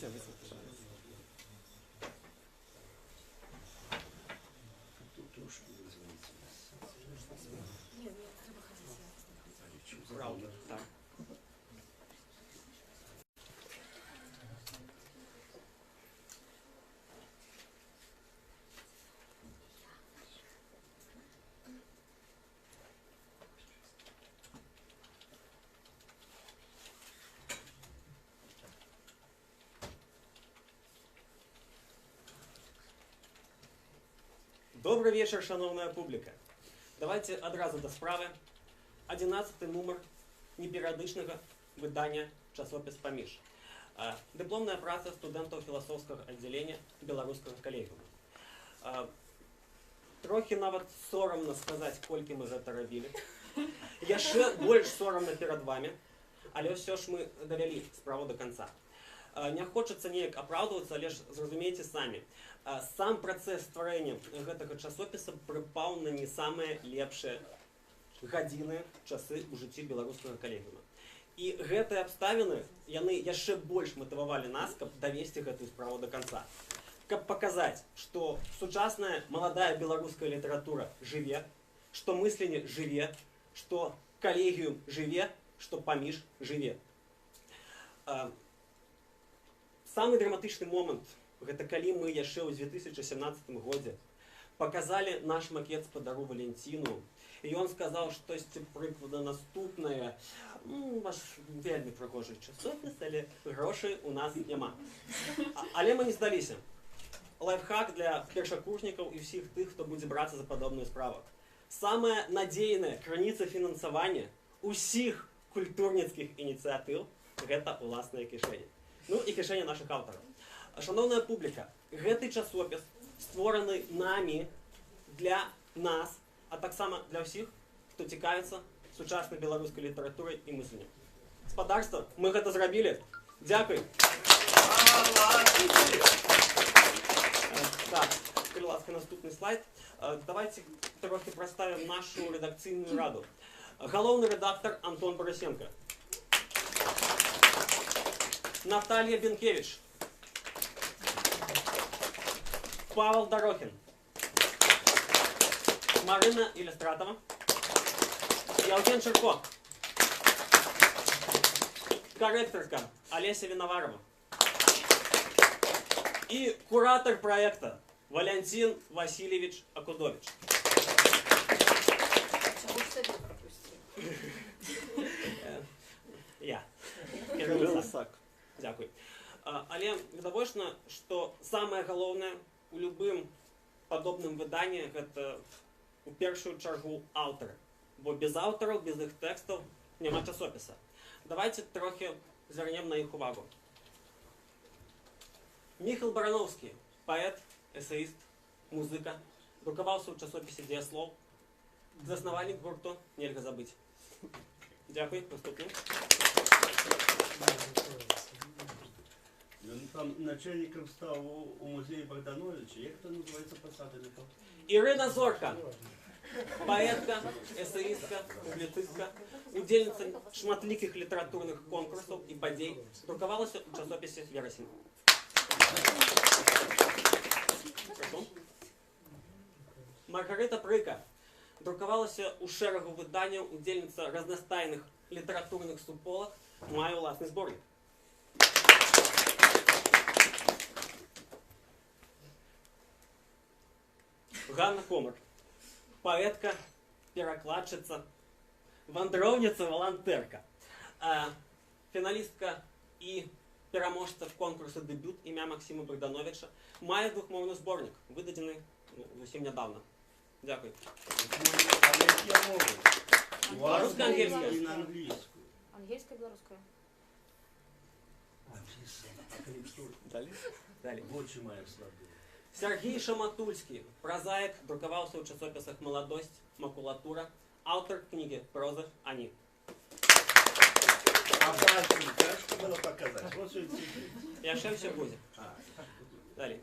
Правда, так. Добрий вечір, шановна публіка. Давайте одразу до справи. 11-й номер неперіодичного видання часопис «Поміж». Дипломна праця студентів філософського відділення Білоруського колегіуму. Трохи навіть соромно сказати, скільки ми це робили. Я ще більш соромно перед вами, але все ж ми довели справу до кінця. Не хочеться ніяк оправдуватися, але ж зрозумійте самі. Сам процес створення гэтага часопіса припав на не самые лепшие гадзіны, часы ў жыцці беларускага калегіума. І гэтыя абставіны, яны яшчэ больш матывавалі нас, каб давесці гэтую справу до конца. Каб показаць, што сучасная маладая беларуская літаратура жыве, што мысленне жыве, што калегіум жыве, што паміж жыве. Самы драматычны момант, гэта калі мы яшчэ ў 2017 годзе показалі наш макет спадару Валентину, і ён сказаў штосьці прыкладна наступнае: ваш вельмі прыгожы часопіс, але грошай у нас няма. Але мы не здаліся. Лайфхак для першакурснікаў і ўсіх тых, хто будзе брацца за падобную справу. Самая надзейная крыніца фінансавання ўсіх культурніцкіх ініцыятыў – гэта ўласныя кішэні. Ну і кішэні нашых аўтараў. Шановная публіка, гэты часопіс створаны намі для нас, а таксама для ўсіх, хто цікавіцца сучаснай беларускай літаратурай і мысленнем. Спадарства, мы гэта зрабілі. Дзякуй. Так, калі ласка, наступны слайд. Давайте трохи прадставім нашу рэдакцыйную раду. Галоўны рэдактар Антон Борисенко. Наталья Бенкевич. Павел Дорохин. Марина Иллюстратова. Евген Черко. Корректорка Олеся Виноварова. И куратор проекта Валентин Васильевич Акудович. Я. Дякую. Але відавочна, што самае галоўнае у любым падобным выданні гэта у першую чаргу аўтары. Бо без аўтараў, без іх тэкстаў няма часопіса. Давайте трохи звернем на іх увагу. Міхал Барановскі, паэт, эсеіст, музыка, друкаваўся ў часопісе «Дзеяслоў», заснавальнік гурту «Нельга забыць». Дякую, наступны. Он там начальником стал у музея Богдановича. Як это называется посада? Ірина Зорка, паэтка, эсеістка, публіцыстка, удзельніца шматлікіх літаратурных конкурсаў і падзей, друкавалася ў часопісе «Верасень». Маргарита Прыка друкавалася ў шэрагу выданняў, удзельніца разнастайных літаратурных суполак, мае ўласны зборнік. Ганна Комар, паэтка, перакладчыца, вандроўніца, валантэрка, фіналістка і пераможца конкурсу «Дэбют» імя Максима Богдановича, мае двухмоўны зборнік, выдадзены зусім нядаўна. Дякую. Беларуская, ангельская? Ангельская, беларуская. Далі. Больше моя слабая. Сергей Шаматульский, прозаик, друкаваўся ў часопісах «Маладосць», «Макулатура», аўтар кнігі «Проза Ані». А дальше, как было показать? Вот что это. Яшчэ ўсё будзе. Далі.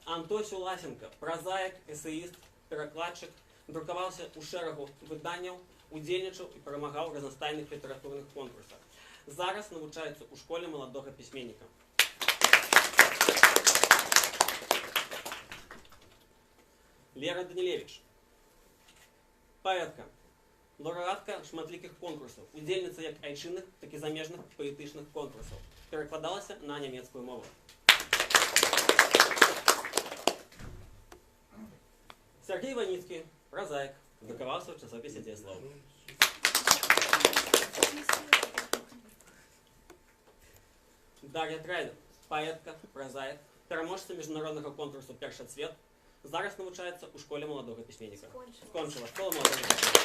Антось Уласенко, прозаик, эсеіст, перакладчык, друкаваўся ў шэрагу выданняў, удзельнічаў і перамагаў разнастайных літаратурных конкурсах. Зараз навучаецца ў школе маладога пісьменніка. Лера Данілевіч. Паэтка. Лауреатка шматлікіх конкурсаў. Удзельніца як айчынных, так і замежных паэтычных конкурсаў. Перакладалася на нямецкую мову. Сергей Иваницкий, прозаик, публиковался в часописе «Деслов». Дар'я Трайдер, поэтка, прозаик, переможця міжнародного конкурсу «Перший цвет», зараз навучається у школі молодого письменника. Скончила школу молодого письменника.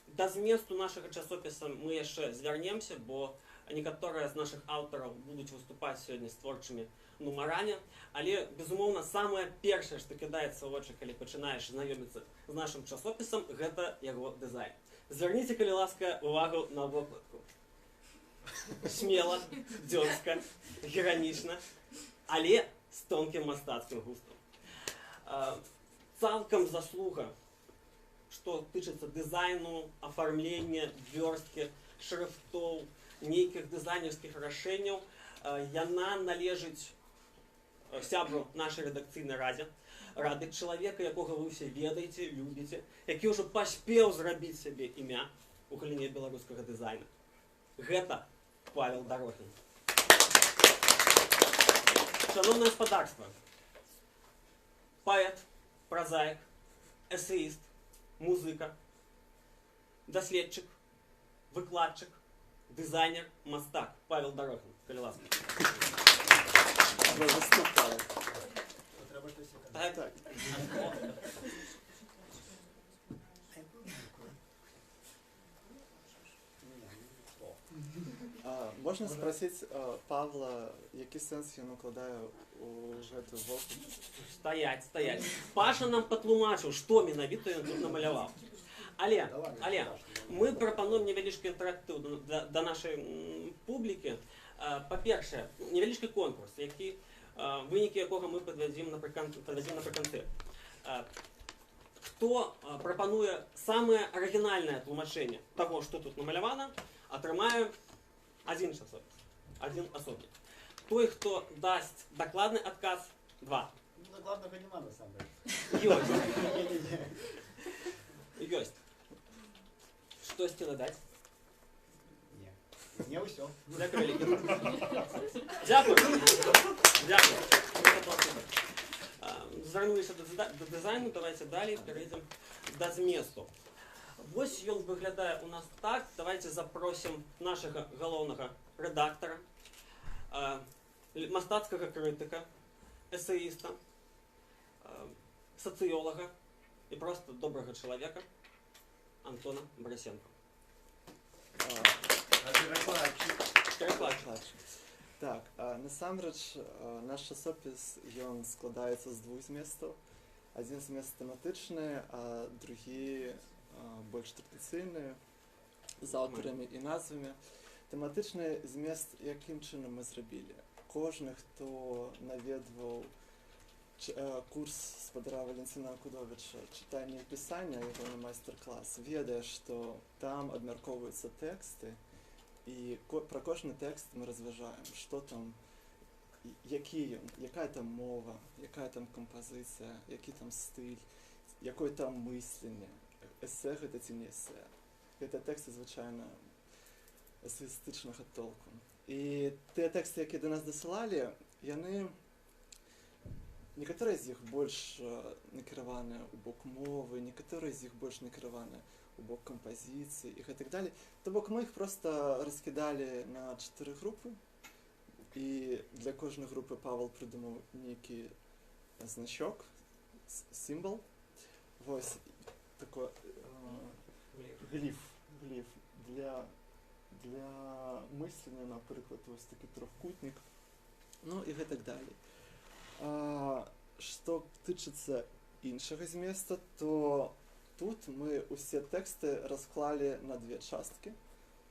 Да зместу нашага часопіса мы яшчэ звярнемся, бо некаторыя з нашых аўтараў будуць выступаць сёння з творчымі нумарамі, але, безумоўна, самае першае, што кідаецца ў вочы, калі пачынаеш знаёміцца з нашым часопісам, гэта яго дызайн. Звярніце, калі ласка, увагу на вокладку. Смела, дзёрзка, іранічна, але з тонкім мастацкім густам. Цалкам заслуга, што тычыцца дызайну, афармлення, вёрсткі, шрыфтоў, нейкіх дызайнерскіх рашэнняў, яна належыць сябру нашай рэдакцыйнай рады, чалавека, якога вы ўсе ведаеце, любіце, які ўжо паспеў зрабіць сябе імя ў галіне беларускага дызайна. Гэта Павел Дарохін. Шановнае гаспадарства, паэт, прозаік, эсеіст, музыка, даследчык, выкладчык, дизайнер, мастак Павел Дорохин. Калі ласка. Так. Можна спросить Павла, який сенс ён укладае у гэтую воку? Стаять. Паша нам патлумачыў, што менавіта ён тут намаляваў. Але мы прапануем невялічкі інтэрактыў да нашай публікі. Па-першае, невялічкі конкурс, вынікі якога мы падвядзім напрыканцы. Хто прапануе самае арыгінальнае тлумачэнне таго, што тут намалявана, атрымае один часопіс, один асобнік. Той, хто дасць дакладны адказ, 2. Докладного нема, на самом деле. Ёсць. Штосьці надаць? Не ўсё. Дякую вялікі. Дзякую. Звярнуліся да дызайну, давайте далей перейдзем да зместу. Вось ён выглядае у нас так. Давайте запросім нашага галоўнага рэдактара, мастацкага крытыка, эсеіста, сацыёлага і проста добрага чалавека Антона Борисенко. Перакладчик. Так, насамрэч, наш часопіс, ён складаецца з двух зместаў. Адзін змест тэматычны, а другі больш традыцыйны, з аўтарамі і назвамі. Тэматычны змест якім чынам мы зрабілі? Кожны, хто наведваў курс спадара Валентина Кудовіча «Читання і пісання», ягоны майстар-клас, ведае, што там абмяркоўваюцца тэксты, і пра кожны тэкст мы разважаем, што там, якая там мова, якая там кампазіцыя, які там стыль, якое там мысленне, эсэ гэта ці не эсэ. Гэта тэксты звычайна эсэістычнага толку. І тыя тэксты, якія да нас дасылалі, яны некаторыя з іх больш накіраваныя ў бок мовы, некаторыя з іх больш накіраваныя ў бок кампазіцыі і гэтак далей. То бок мы іх проста раскідалі на 4 групы, і для кожнай групы Павел прыдумаў нейкі значок, сімвал. Вось такой гліф для мыслення, напрыклад, вось такі трохкутнік, ну і гэтак далей. Што тычыцца іншага зместа, то тут мы усе тэксты расклалі на две часткі.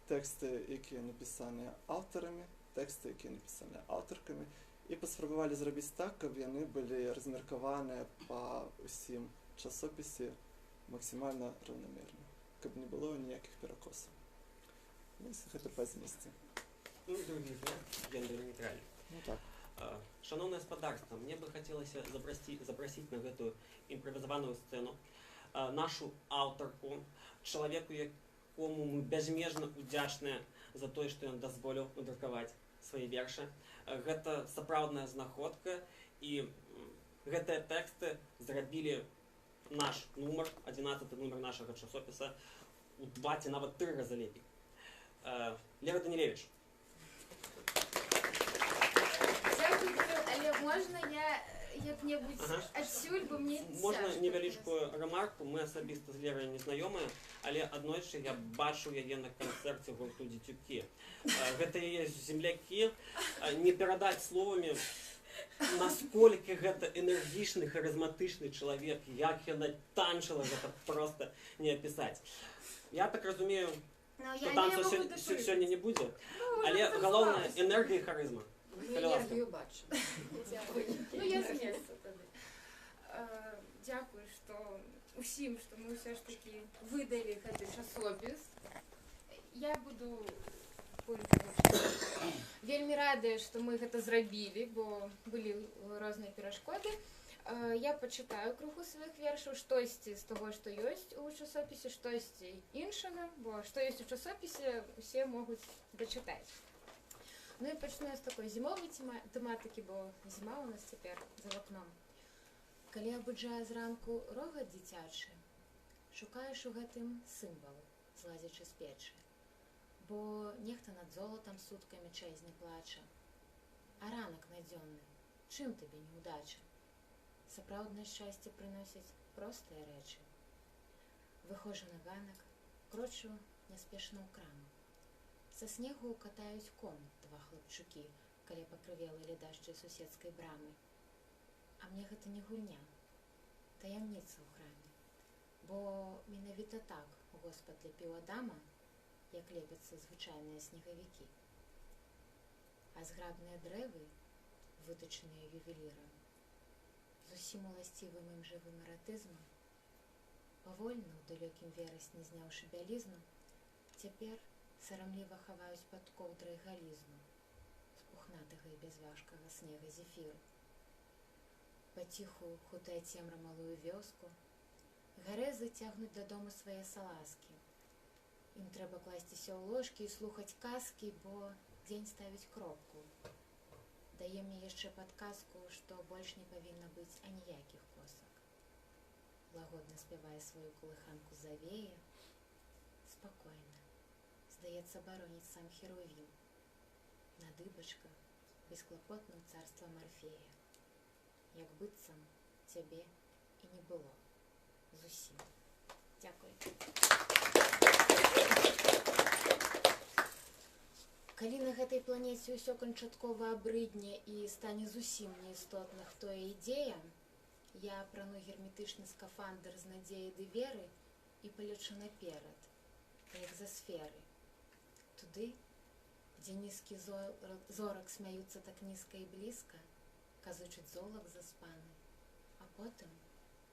Тэксты, якія напісаныя аўтарамі, тэксты, якія напісаныя аўтаркамі, і паспрабавалі зрабіць так, каб яны былі размеркаваныя па ўсім часопісе максімальна раўнамерна, каб не было ніякіх перакосаў. Вось гэта па змесце. Ну, другі змест, гендер-нейтральны. Ну так. Шановне господарство, мне бы хотелося запросить на эту импровизованную сцену нашу авторку, человеку, якому мы безмежно удячны за то, что он дозволил надрукаваць свои верши. Это сапраўдная знаходка, и гэтыя тэксты зрабілі наш нумар, 11-й нумар нашага часопіса, у 2 ці нават 3 раза лепей. Лера Данилевич. Дякую, Кирилл. Але можна я як-небудь адсюль, бо мне Можна невялічкую ремарку, ми особисто з Лерою не знайомі, але аднойчы я бачыў яе на канцэрце гурту «Дзецюкі». Гэта яе землякі, не перадаць словамі, насколькі гэта энергічны, харызматычны чалавек, як яна танчыла, гэта просто не апісаць. Я так разумею, што танцу сёння не будзе, але галоўнае энергія і харызма. Енергію бачу. Ну, я з месца тады. Дякую, што усім, што мы ўсё ж такі выдалі гэты часопіс. Я буду вельмі радая, што мы гэта зрабілі, бо былі розныя перашкоды. Я пачытаю крыху сваіх вершаў, штосьці з таго, што ёсць у часопісе, штосьці іншага, бо што ёсць у часопісе, усе могуць дачытаць. Ну і пачну я з такой зімовай тэматыкі, бо зіма у нас цяпер за вакном. Калі абуджае зранку рогат дзіцячы, шукаеш у гэтым сімвал, злазячы з печы. Бо нехта над золатам суткамі чэзне плача. А ранак надзённы, чым табе неудача? Сапраўднае шчасце прыносяць простыя рэчы. Выходжу на ганак, крочу няспешна ў краму. Са снегу катаюць комнат 2 хлапчукі, каля пакрывелай ледашчай суседскай брамы. А мне гэта не гульня, таямніца ў храме. Бо менавіта так Господ ляпіў Адама, як лепяцца звычайныя снегавікі. А зграбныя дрэвы, вытачаныя ювелірам, з усім уласцівым ім жывым эратызмам, павольна ў далёкім верасні зняўшы бялізну, цяпер сарамліва хаваюць пад коўдрай галізну з пухнатага і бязважкага снега зефіру. Паціху хутая цемра малую вёску, гарэзы цягнуць дадому свае салазкі. Ім трэба класціся ў ложкі і слухаць казкі, бо дзень ставіць кропку. Дае мне яшчэ падказку, што больш не павінна быць аніякіх косак. Лагодна спявае сваю калыханку завее, спакойна. Здаецца, бароніць сам Херувім. На дыбачках бесклапотным царствам Арфея. Як быццам цябе і не было зусім. Дзякуй. Калі на гэтай планеце ўсё канчаткова абрыдне і стане зусім неістотна, хто і ідзея, я апрану герметычны скафандр з надзеяй ды веры і палечу наперад, як за сферы. Туды, дзе нізкі зорак смяюцца так нізка і блізка, казычыць золак заспаны, а потым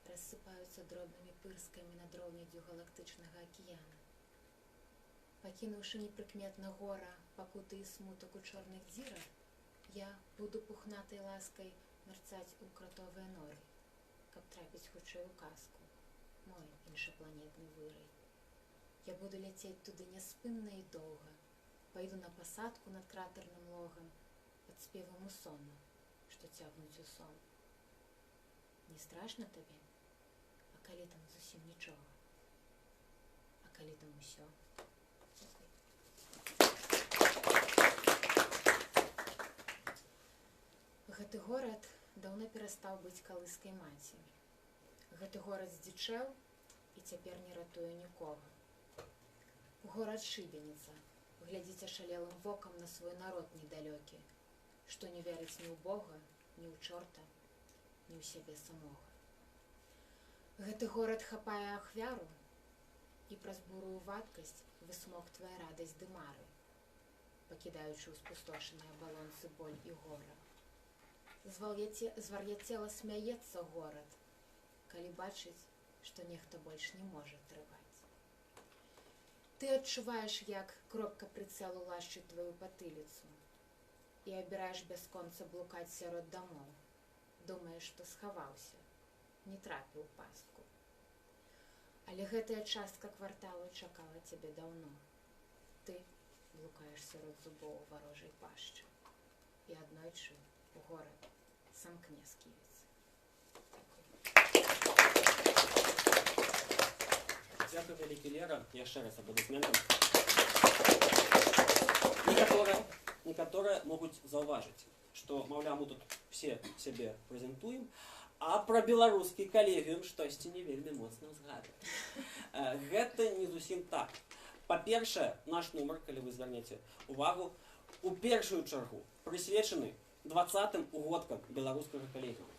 рассыпаюцца дробнымі пырскамі над роўняддзю галактычнага акіяна. Пакінуўшы непрыкметна гора, пакуты і смутак у чорных дзірах, я буду пухнатай ласкай мерцаць у кратовыя норы, каб трапіць хутчэй у казку, мой іншапланетны вырай. Я буду ляцець туды няспынна і доўга, пайду на пасадку над кратарным логам пад спевам мусона, што цягнуць у сон. Не страшна табе? А калі там зусім нічога? А калі там усё? Гэты горад даўно перастаў быць калыскай маці. Гэты горад здзічэў і цяпер не ратуе нікога. Горад шыбеніца, глядзіць ашалелым вокам на свой народ недалёкі, што не верыць ні ў Бога, ні ў чорта, ні ў сябе самога. Гэты горад хапае ахвяру і праз бурую вадкасць высмоктвае радасць ды мары, пакідаючы ў спустошаныя балонцы боль і гора. Звар'яцела смяецца горад, калі бачыць, што нехта больш не можа трываць. Ты адчуваеш, як кропка прыцэлу лашчыць тваю патыліцу і абіраеш бясконца блукаць сярод дамоў. Думаеш, што схаваўся, не трапіў у пастку. Але гэтая частка кварталу чакала цябе даўно. Ты блукаеш сярод зубоў варожай пашчы. І аднойчы у горад самкне сківіц. Дякую, вялікі, Лера. Яшчэ раз аплодысментам. Некаторыя могуць заўважыць, што, маўляў, мы тут все сябе прэзентуем, а пра беларускі калегіум штосьці не вельмі моцна ўзгадваем. Гэта не зусім так. Па-першае, наш нумар, калі вы звярнеце увагу, у першую чаргу прысвечаны 20-м угодкам беларускага калегіума.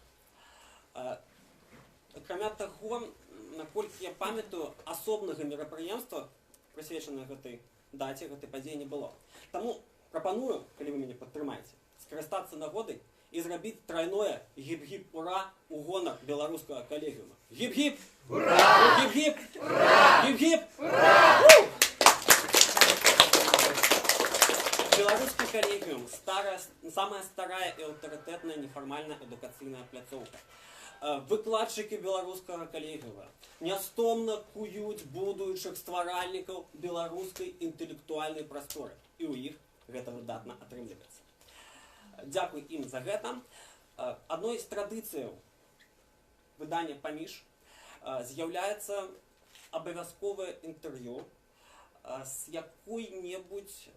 Акрамя таго, наколькі я памятаю, асобнага мерапрыемства, прысвечанага гэтай даце, гэтай падзеі не было. Таму прапаную, калі вы мяне падтрымаеце, скарыстацца нагодай і зрабіць трайное гіп-гіп ура у гонар беларускага калегіума. Гіп-гіп! Ура! Гіп-гіп! Ура! Гіп-гіп! Ура! Беларускі калегіум самая старая і аўтарытэтная нефармальная адукацыйная пляцоўка. Выкладчыкі беларускага калегіума нястомна куюць будуючых стваральнікаў беларускай інтэлектуальнай прасторы. І ў іх гэта выдатна атрымліваецца. Дзякуй ім за гэта. Адной з традыцыяў выдання «Паміж» з'яўляецца абавязковае інтэрв'ю з якой-небудзь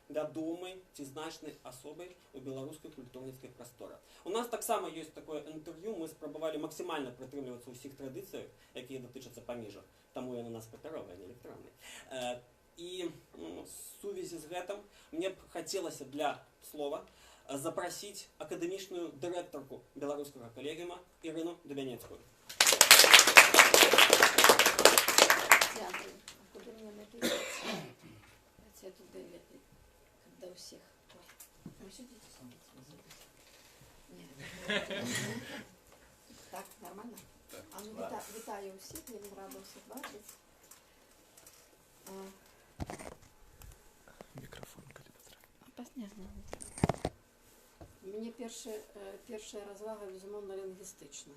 вядомай ці значнай асобай у беларускай культурніцкай прасторы. У нас таксама ёсць такое інтэрв'ю, мы спрабавалі максімальна прытрымлівацца ўсіх традыцыяў, якія датычацца «Паміжа», таму яна у нас папяровая, не электронная. І в сувязі з гэтым мне б хацелася для слова запрасіць акадэмічную дырэктарку беларускага калегіума Ірыну Дубянецкую. Дякую. А куди мені написати? Це туди, до всіх. Ой, сидите. Ні. Так, нормально? А ну, вітаю усіх, я рада всіх бачити. Мікрофон, коли потрібно. Понятно. Мені перша розвага, безумовно, лінгвістична.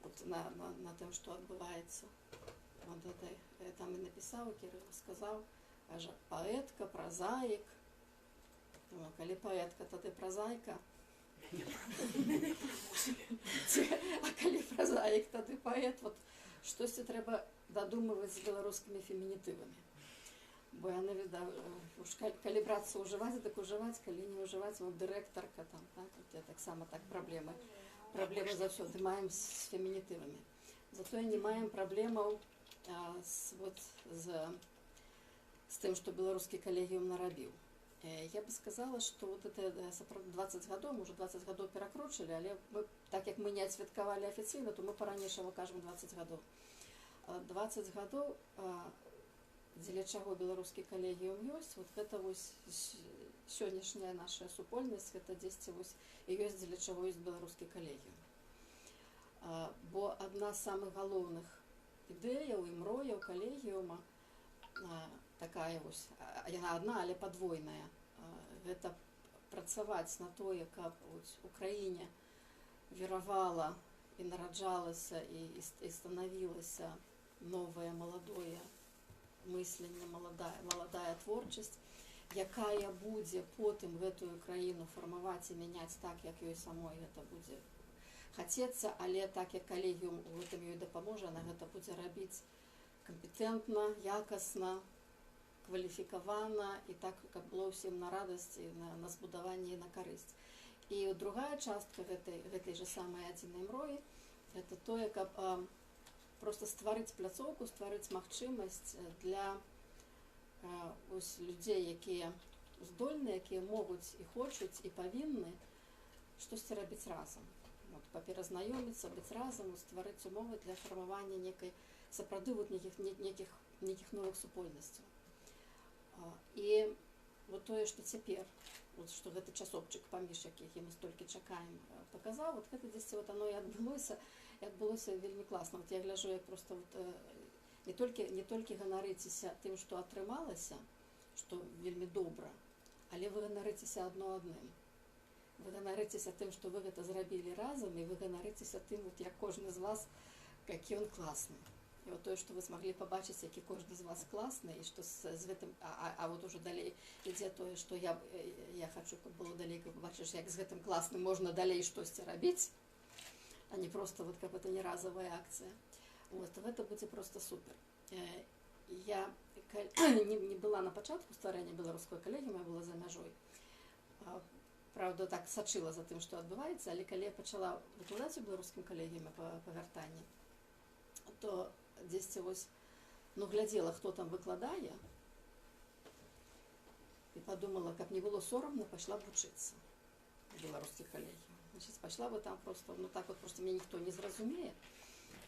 От на тим, що відбувається. От это, там і написав, Кирило сказав, каже, поетка, прозаїк. Думаю, коли поетка, то ти прозаїка. А коли прозаїк, то ти поет. От щось треба додумувати з білоруськими фемінітивами. Бо я не віддав, коли братися уживати, так уживати, коли не уживати, от директорка там, так, от так само так проблеми. Проблеми завсёды маємо з фемінітивами. Зато не маємо проблемів з тим, що білоруський колегіум наробив. Я би сказала, що вот это 20 годов, уже 20 годов перекручили, але ми, так як ми не відсвяткували офіційно, то ми по-ранішому кажемо 20 годов. 20 годов, для чого білоруський колегіум есть, вот это ось сённяшняя наша супольнасць, гэта 10 ось і ёсць для чого есть беларускі калегіум. Бо адна з самых галоўных ідэяў і мрояў калегіума такая вось, яна адна, але падвойная. Гэта працаваць на тое, каб у краіне віравала і нараджалася і станавілася новае маладое мысленне, маладая творчасць, якая будзе потым гэтую краіну фармаваць і мяняць так, як ёй самой гэта будзе хацецца, але так як калегіум у гэтым ёй дапаможа, она гэта будзе рабіць кампетэнтна, якасна, кваліфікавана і так, каб было ўсім на радасць і на збудаванне і на карысць. І другая частка гэтай же самай адзінай мроі гэта тое, каб просто стварыць пляцоўку, стварыць магчымасць для людзей, якія здольныя, якія могуць і хочуць і павінны штосьці рабіць разам. Паперазнаёміцца, быць разам, стварыць умовы для фармавання некай сапраўды нейкіх новых супольнасцяў. І вот тое, што цяпер, што гэты часопчык «Паміж», які мы столькі чакаем, паказаў, вот гэта дзесьці вот оно і адбылося. І адбылося вельмі класна. Вот я гляжу, як просто вот, не толькі ганарыцеся тым, што атрымалася, што вельмі добра, але вы ганарыцеся адно адным. Вы ганарыцеся тым, што вы гэта зрабілі разам, і вы ганарыцеся тым, вот, як кожны з вас, які ён класны. І вот тое, што вы змаглі пабачыць, які кожны з вас класны, і што з гэтым, вот уже далей ідзе тое, што я хачу, каб было далей, каб бачыш, як з гэтым класным можна далей штосьці рабіць, а не просто вот как это не разовая акция. Вот, это будет просто супер. Я не была на початку стварэння беларускага калегіума, я была за мяжой. Правда, так сачыла за тым, што адбываецца, але калі я пачала выкладаць у беларускім калегіуме па вяртанні, то дзесьці вось, глядзела, хто там выкладае, і подумала, каб не было сорамна, пайшла б вучыцца у беларускі калегіум. Значит, пошла бы там просто, так вот просто меня никто не зразумее,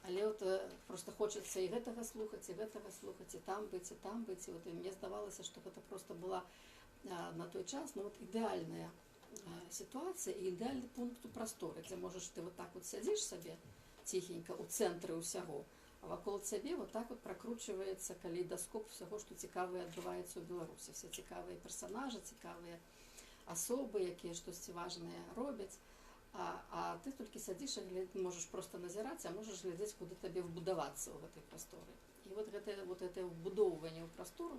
але вот просто хочется и гэтага слухаць, и там быть, и вот и мне здавалася, что это просто была на той час, вот идеальная ситуация и идеальный пункт у прасторы, где можешь ты вот так вот сядзіш сабе тихенько у цэнтры ўсяго, а вакол цябе вот так вот прокручивается калейдаскоп всего, что цікавае адбываецца ў Беларусі, все цікавыя персонажи, цікавыя асобы, якія штосьці важнае робяць. А ты толькі сядзіш і можаш просто назіраць, а можаш глядзець, куды табе вбудавацца ў гэтай прасторы. І вот гэта вбудоўванне ў прастору,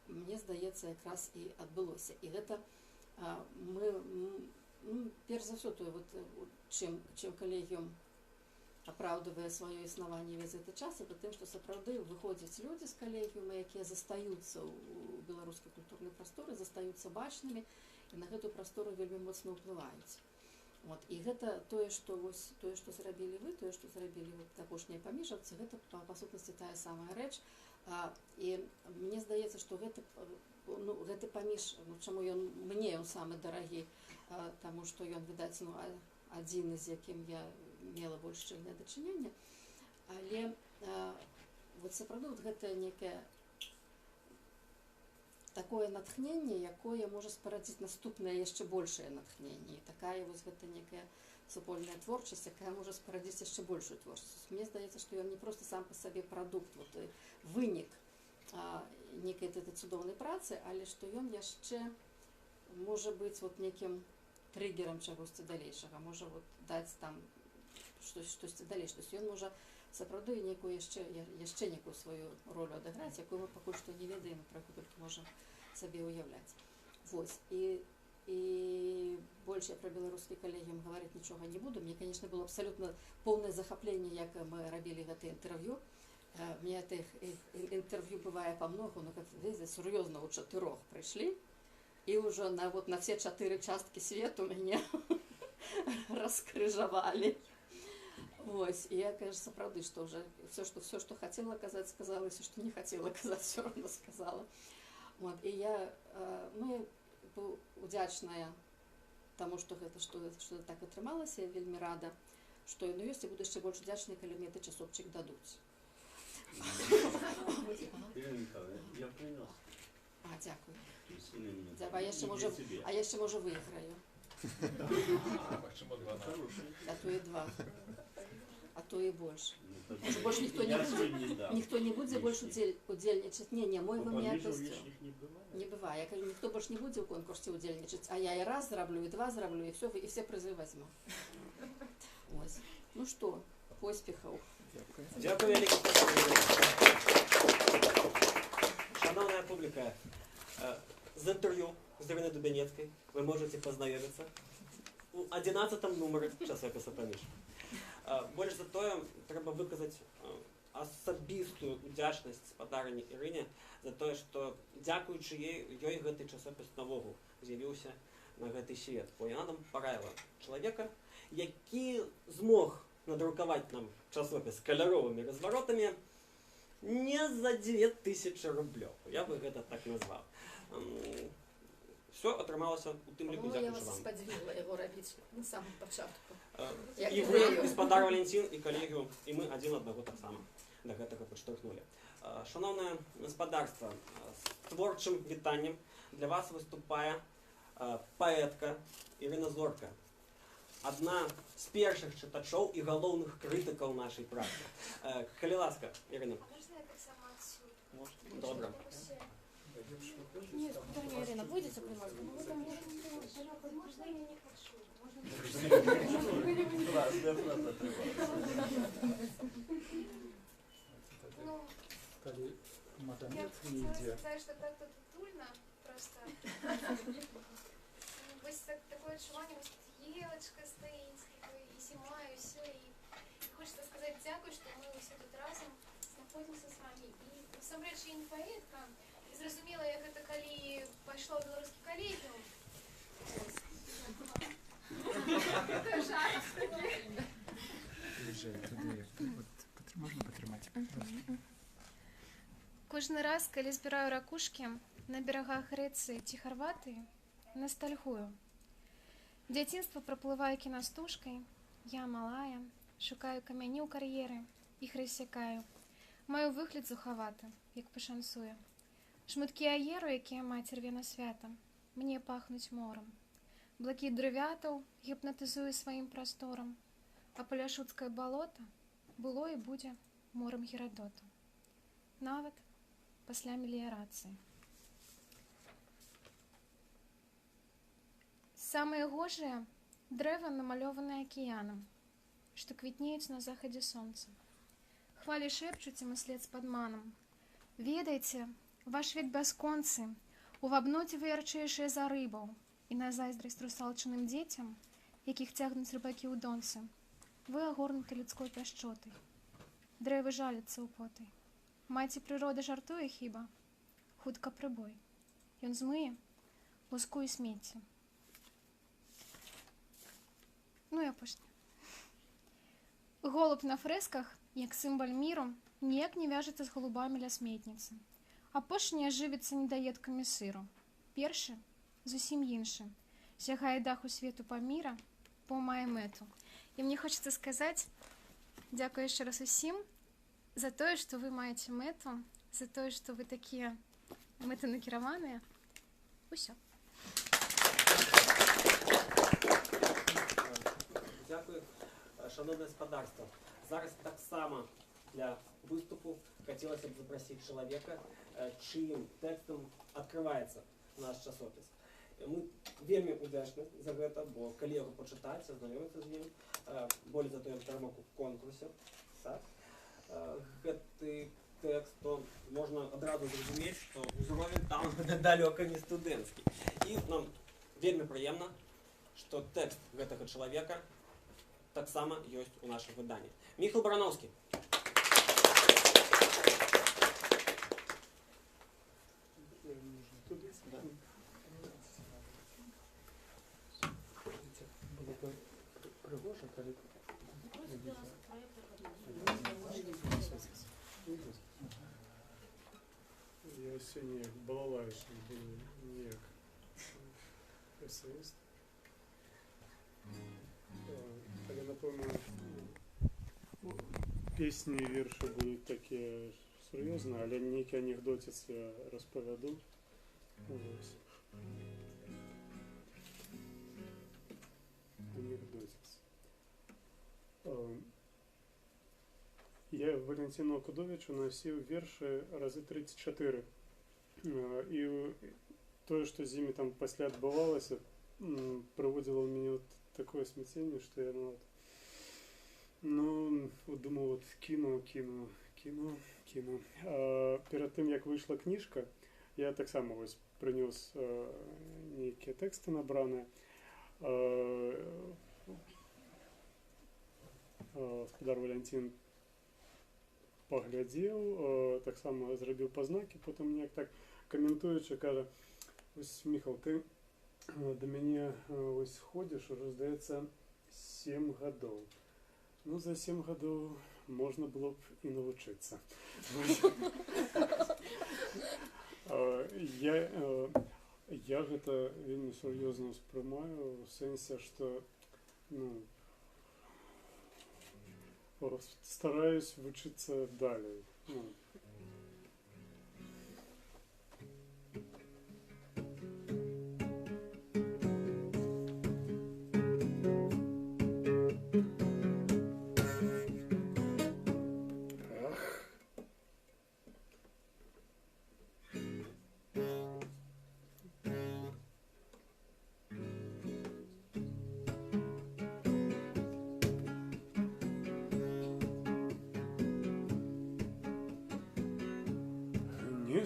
мне здаецца, якраз і адбылося. І гэта мы, перш за ўсё, чым калегіум апраўдвае сваё існаванне весь гэты час, это тым, што сапраўды выходзяць людзі з калегіума, якія застаюцца ў беларускай культурнай прасторы, застаюцца бачнымі і на гэту прастору вельмі моцна ўплываюць. Вот. І гэта тое, што зрабілі вы, тое, што зрабілі апошнія паміжаўцы, гэта па сутнасці тая самая рэч. І мне здаецца, што гэты паміж, чаму мне ён самы дарагі, таму што ён, відаць, адзін, з якім я мела больш шчыльнае дачыненне, але вот сапраўды гэта некае такое натхненне, якое можа спарадзіць наступнае яшчэ большае натхненне. І такая вось гэта некая супольная творчасць, якая можа спарадзіць яшчэ большую творчасць. Мне здаецца, што ён не проста сам па сабе прадукт, вынік некай цудоўнай працы, але што ён яшчэ можа быць некім триггерам чагосьці далейшага, можа даць там штосьці далей, ён можа сапраўды яшчэ некую сваю ролю адыграць, якую мы пакуль што не ведаем, пра якую толькі можам сабе ўяўляць. Вось. І больш я пра беларускі калегіум гаварыць нічога не буду. Мне, конечно, было абсалютна поўнае захапленне, як мы рабілі гэта інтэрв'ю. Мне тых інтэрв'ю бывае па многу, сур'ёзна ў 4 прыйшлі, і ўжо на все 4 часткі свету мяне раскрыжавалі. Вось, і я, конечно, сапраўды, што ўжо все, што хацела казаць, сказала, все, што не хацела казаць, все равно сказала. Вот, і мы удзячная таму, што так атрымалася, я вельмі рада, што ёсць, і буду яшчэ больш удзячная, калі мне гэты часопчык дадуць. Я принес. Дзякуй. А яшчэ, можа, выйграю. А то і 2. А то і больш. Больш ніхто не будзе больш удзельнічаць. Не, мой вы мне адпусціў. Не бывае. Я кажу, ніхто больш не будзе ў конкурсе удзельнічаць, а я і раз зраблю, і 2 зраблю, і все прызы возьму. Ось. Ну што, поспехаў. Дякую вялікі. Шановная публіка, з інтерв'ю з Іриною Дубянецькай ви можете познайомитися у 11 номері часопису «Паміж». Больш за тое, трэба выказаць асабістую удзячнасць спадарыні Ірыне за тое, што дзякуючы ёй гэты часопіс навогул з'явіўся на гэты свет. Бо яна нам параіла чалавека, які змог надрукаваць нам часопіс каляровымі разваротамі не за 2000 рублёў. Я бы гэта так назваў. Все атрымалася у тым ліку дзякуючы вам. Я вас спадзівала яго рабіць на самом пачатку. І вы, гаспадар Валентин, і калегіум, і мы адзін аднаго таксама да гэтага падштурхнулі. Шановнае гаспадарства, з творчым вітаннем для вас выступае паэтка Ірына Зорка. одна з перших читачоў і галоўных крытыкаў нашай працы. Калі ласка, Ірина. А можна я так сама отсюда? Добре. Нет, куда Ирина, будете приложить? Можно я не хочу? Класна фраза треба. Ну, я хотела сказать, что как-то тутульно просто. Такое отчувание, ось тут елочка стоїть, і зима, і все. І хочеться сказати дякую, що ми усі тут разом знаходимося з вами. І насамрэч я не поетка. І зрозуміла, як це, коли пішла в белорусский колегіум. Це жарт такий. Можна потримати? Кожны раз, калі збіраю ракушкі на берагах Грэцыі ці Харватыі, ностальгую. Дзяцінства праплываю кінастужкай, я малая, шукаю камяні ў кар'еры, іх рассякаю. Маю выгляд зухаваты, як пашанцуе. Шматкі аеру, якія маці рве на свята, мне пахнуць морам. Блакіт дрывятаў гіпнатызуе сваім прасторам, а паляшуцкае балота было і будзе морам Герадота. Нават пасля меліярацыі. Самыя гожыя дрэва намалёваныя акіянам, што квітнеюць на захадзе сонца. Хвалі шэпчуць ім услед з падманам. Ведайце, ваш від бясконцы, увабнуць вы ярчэйшыя за рыбаў, і на зайздрасць русалчаным дзецям, якіх цягнуць рыбакі ў донцы, вы агорнуты людской пяшчотай. Дрэвы жаляцца ў потай. Маці прырода жартуе хіба? Хутка прыбой. Ён змые луску і смецце. Ну і апошні. Голуб на фрэсках, як сімвал міру, ніяк не вяжецца з голубамі ля сметніцы. Апошняе жывіцца недаедкамі сыру. Першы зусім іншы. Сягае даху свету паміра, бо мае мэту. І мне хочацца сказаць, дзякую яшчэ раз усім за тое, што вы маеце мэту, за тое, што вы такія мэтанакіраваныя. Усё. Дякую, шановне господарство. Зараз так само для выступу хотелось бы запросить человека, чьим текстом открывается наш часопис. Мы вельмі удзячны за гэта, бо калегу почытаць, азнаёміцца з ім, болей за тое перамог у конкурсе. Так? Гэты тэкст, то можна адразу зразумець, што ўзровень там далёка не студэнцкі. І нам вельмі прыемна, што тэкст гэтага чалавека таксама ёсць у нашым выданні. Міхал Барановскі. Пригожа, коли... Я сьогодні як балалайший був, не як есеїст. Але, напевно, пісні і вірші будуть такі серйозні, але ніякий анекдотець я розповіду. Ось. Анекдотець. Я Валентину Окудовичу носив вірші рази 34. І то, що з ними там після відбувалося, приводило в мене такое смятение, что я вот думал, вот кину. Перед тим, як вийшла книжка, я так само ось принес некие тексты набрані. Господар Валентин поглядів, так само зробив познаки, потім мені так коментуючи, каже: ось, Михал, ти до мене ось ходиш, уже, здається, 7 років. Ну, за 7 років можна було б і навчитися. Я гэта вельмі серйозно сприймаю, в сенсі, що стараюсь вчитися далі.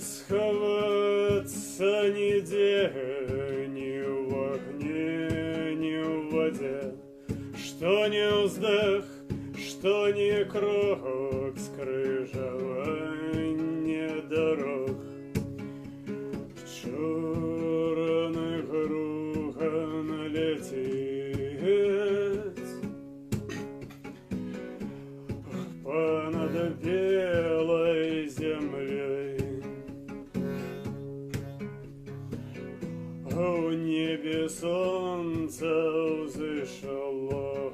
сховаться нигде, ни в огне, ни в воде. Что не вздох, что не крок, скрыжование дорог. В черных руган лететь понад белой землей. В небе солнце взышло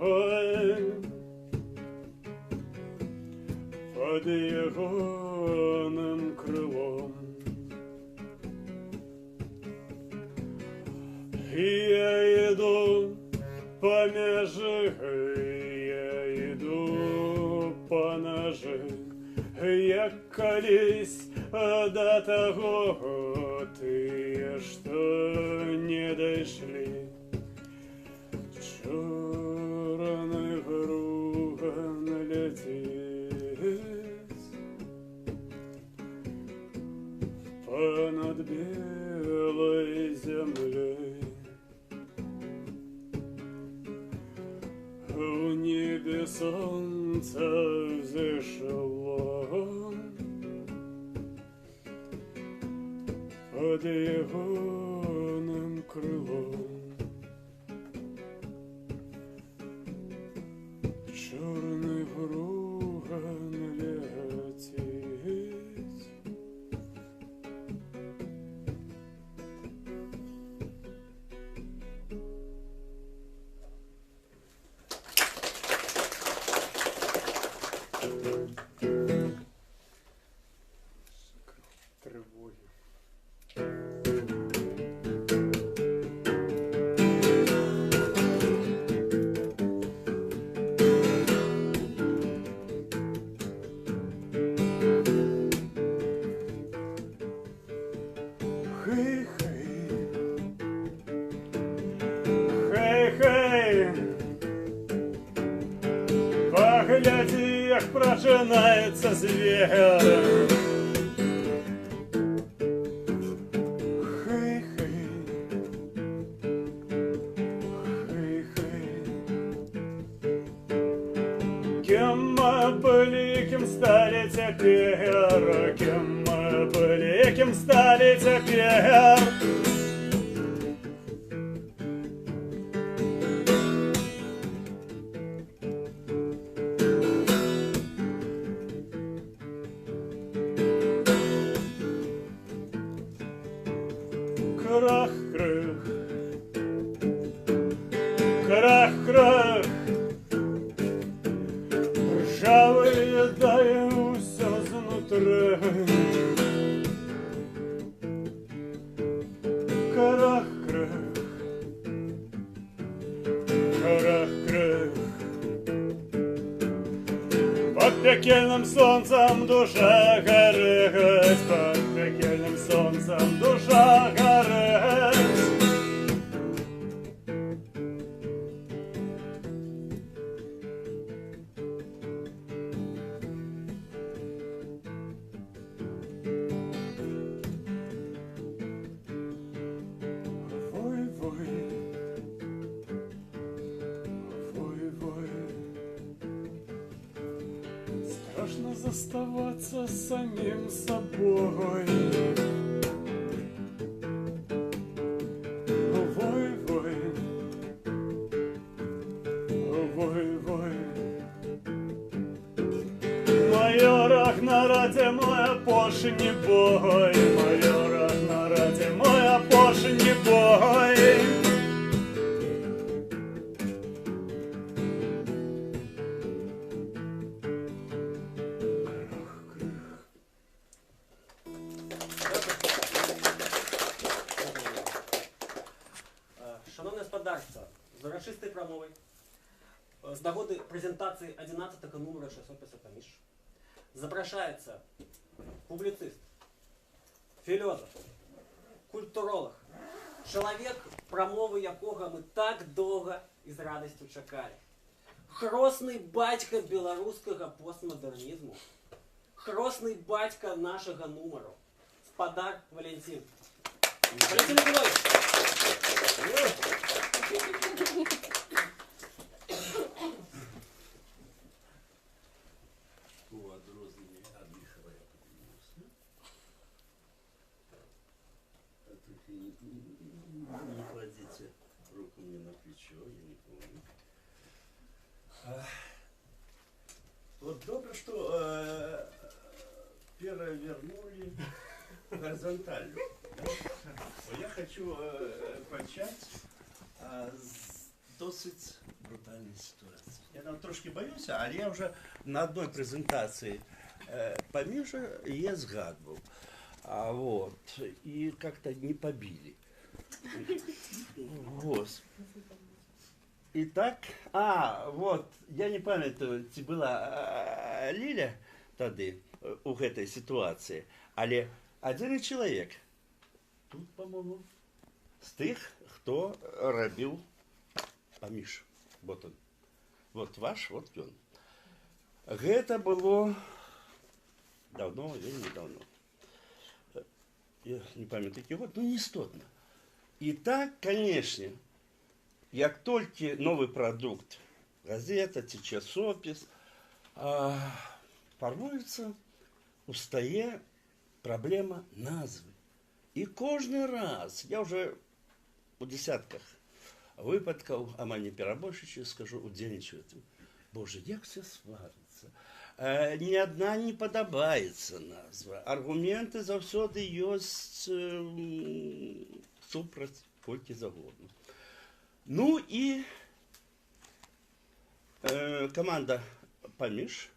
под егоным крылом. И я иду по межи, я иду по ножи, як колись до того тыя, что не дошли. Черный руган летит понад белой землей. В небе солнце взошло под егоным крылом. Черный руган летит. Тревоги. Хей-хей, погляди, як прожинається звір. Хей-хей, хей-хей. Кем мы были, кем стали теперь? Кем мы были, кем стали теперь? Крах-крах, крах-крах, ржавые даю все знутри. Крах-крах, крах-крах, под пекельным солнцем душа горит, под пекельным солнцем душа горит. Вой-вой, вой-вой, страшно заставаться самим собой. Вой-вой, вой-вой, майорах на раді моя пошні бой, майорах на раді моя пошні бой. Шановне господарство, з урочистої промови, з нагоди презентації 11-го номера часопису «Каміш» запрошується публіцист, філософ, культуролог, чоловік, промови якого ми так довго і з радістю чекали. Хросний батько білоруського постмодернізму, хросний батько нашого номеру, Господар Валентин. Валентин Петрович! У одрозные объехала я поднимался. А только не кладите руку мне на плечо, я не помню. Вот добро, что первое вернули горизонтально. Я хочу почать з досить брутальної ситуації. Я там трошки боюся, але я вже на одній презентації поміж я згадував. Вот. И как-то не побили. Господи. Итак, вот, я не пам'ятаю, ці була Ліля тоді у гэтай ситуації, але один чоловік, тут, по-моєму, з тих, хто робив паміж. Вот он. Вот ваш, вот ён. Гэта было давно, вельмі давно. Я не памятаю, який год, ну не істотно. І так, конечно, як тільки новий продукт, газета ці часопис, формується, устає проблема назви. І кожен раз, я вже у десятках випадків, а мені перебольшуючи, скажу, удзельничаю. Боже, як все свариться. Ні одна не подобається назва. Аргументи завсёды ёсць супраць колькі загодна. Ну і команда паміж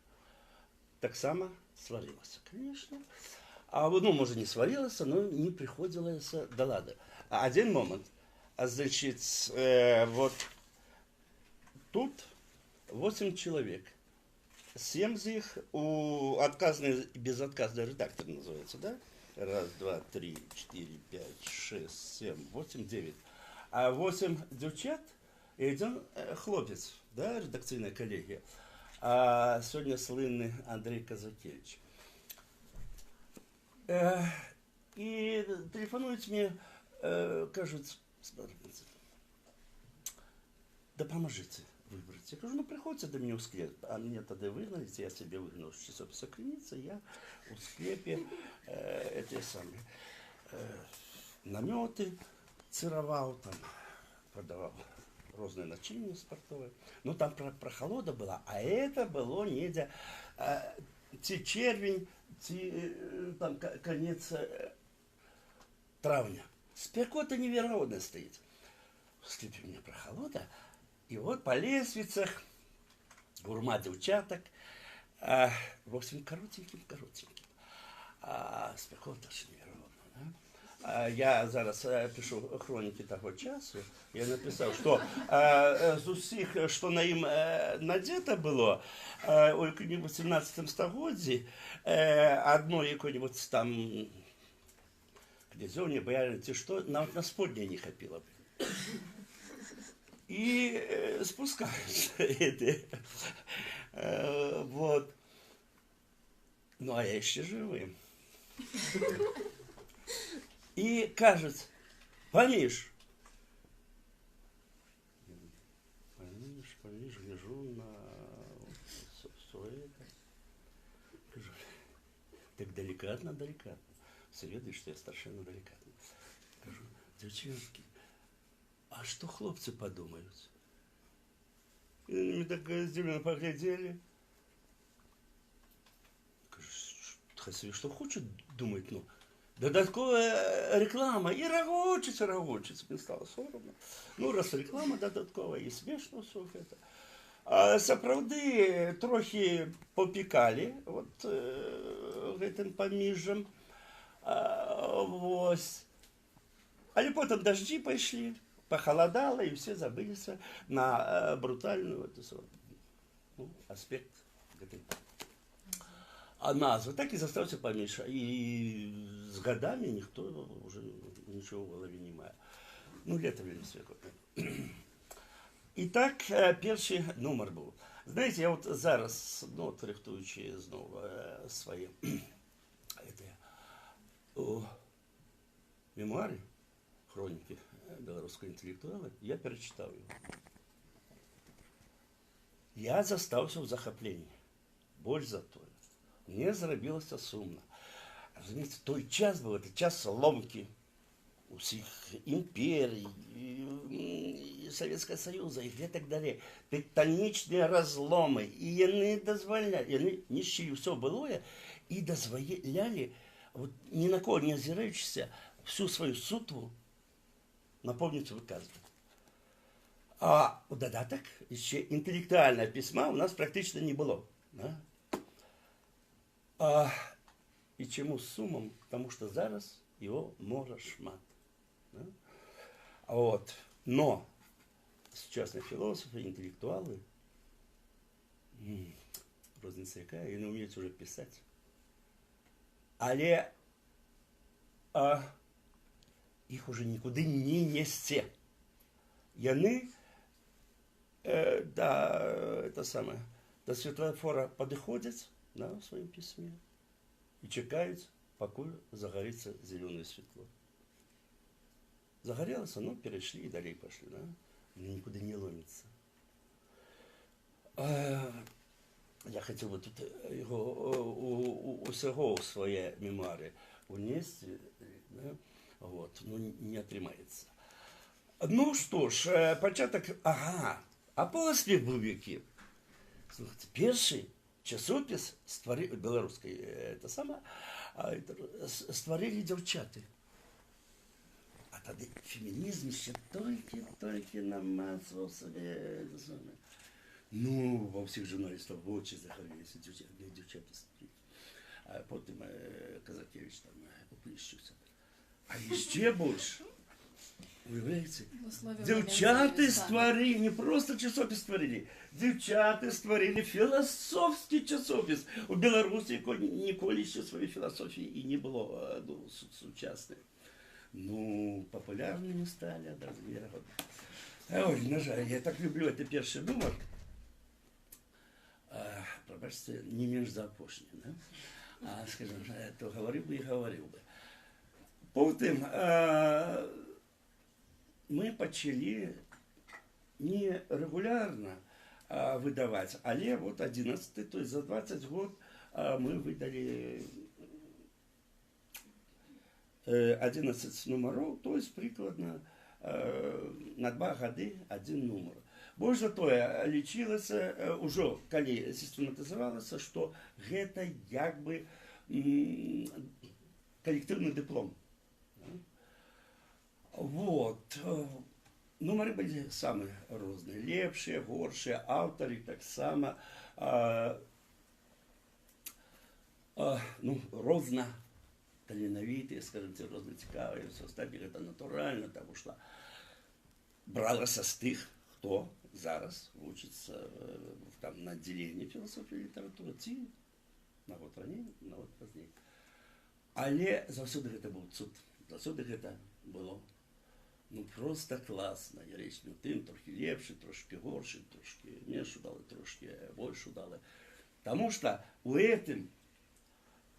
таксама сварилася, конечно. Ну, може, не сварилася, но не приходилася до ладу. Один момент. Значит, вот тут 8 человек. 7 из них у отказный, безотказный редактор называется, да? 1, 2, 3, 4, 5, 6, 7, 8, 9. А 8 девчат и один хлопец, да, редакционная коллегия. А сегодня слынный Андрей Казакевич. И телефонуют мне, кажется, да поможите выбрать. Я говорю, ну приходите до меня в склеп, а мне тогда выгнали, я себе выгнал с часописа «Крыница», я в склепе эти самые наметы цировал, там, продавал разные начинки спортовые. Ну там прохолода была, а это было недя червень, там конец травня. Спекота невероятно стоит. В склепе у меня прохолода. И вот по лесвицах гурма девчаток, 8 коротеньким. Спекота ж невероятно. Да? Я зараз пишу хроніки того часу. Я написав, що з усіх, що на їм надето було, у якому-нибудь 17 стагодзі, одно якое-нибудь там князёвне, боярин, что, навіть на споднее не хапило бы. И спускаются эти. Вот. Ну, а я еще живым. И кажется, Памиш, гляжу на все это. Кажу, так деликатно. Все ведаешь, что я совершенно деликатно. Кажу, девчонки, а что хлопцы подумают? И они меня так сдивленно поглядели. Кажу, хай себе что хочет думать, ну. Додатковая реклама. І рагочеться. Мені стало соромно. Ну, раз реклама додаткова, і смішно все це. А сапраўды трохи попікали от гэтым паміжжам. Вось. Але потом дожди пошли, похолодало, и все забылись на брутальную аспект этой. А назва так и застался паміж. И с годами никто уже ничего в голове не має. Ну, лето вельми свекотне. І так, перший номер був. Знаєте, я от зараз, ну, от рихтуючи знову свої у мемуарі, хроніки беларускага інтэлектуала, я перачытаў его. Я застаўся ў захапленні. Больш за тое. Мне зрабілася сумна. Разумееце, той час быў, это час ломкі усіх імперій, і Савецкага Саюза, і гэтак далей. Тэктанічныя разломы. І яны дазвалялі, яны нішчылі ўсё былое і дазвалялі, вот, ні на кого не азіраючыся, всю сваю сутву напомніць выказваць. А у додаток еще интеллектуальное письма у нас практически не было. Да? И чему с сумом? Потому что зараз его мора шмат. Да? Вот. Но сучасные философы, интеллектуалы, розница какая, они умеют уже писать. Але их уже никуда не нести. Яны до светлофора подыходят, да, в своем письме и чекают, покуль загорится зеленое светло. Загорелось, ну, перешли и далее пошли, да? Никуда не ломится. Я хотел бы тут его усяго у своей мемуары унести, да? Вот, но не отрымается. Ну что ж, початок, ага, а поспех був який. Слухайте, перший часопис створили, белорусский, это самое, створили девчаты. А тогда феминизм еще только намазывал себе, это самое. Ну, во всех журналистов в очи заховались, девчата стоят. А потом Казакевич там уплещился. А еще больше. Уявляете? Девчаты створили, не просто часопис створили, девчаты створили философский часопис. У Беларуси ніколи ще своей философии и не было, ну, сучасной. Ну, популярными стали, даже ой, на жаль, я так люблю, это первый номер. Пробачте, не меньше за опошнее, да? Скажем, то говорил бы и говорил бы. Потім мы почали не регулярно выдавать, але вот 11, то есть за 20 год мы выдали 11 номеров, то есть прикладно на 2 годы один номер. Больш за тое, лічылася ўжо, калі сістэматызавалася, што гэта як бы калектыўны дыплом. Вот. Нумары былі самыя розныя, лепшыя, горшыя, аўтары таксама ну, розна таленавітыя, скажем, розна цікавыя, ўсё астатняе гэта натуральна, таму што бралася з тых, хто зараз вучыцца там на аддзяленні філасофіі і літаратуры, ці на год раней, на год пазней. Але заўсёды гэта быў цуд, заўсёды гэта было ну просто класна. Я рэч не ў тым, трохі лепшы, трошки горшы, трошки менш удалы, трошки больш удалы. Таму што у гэтым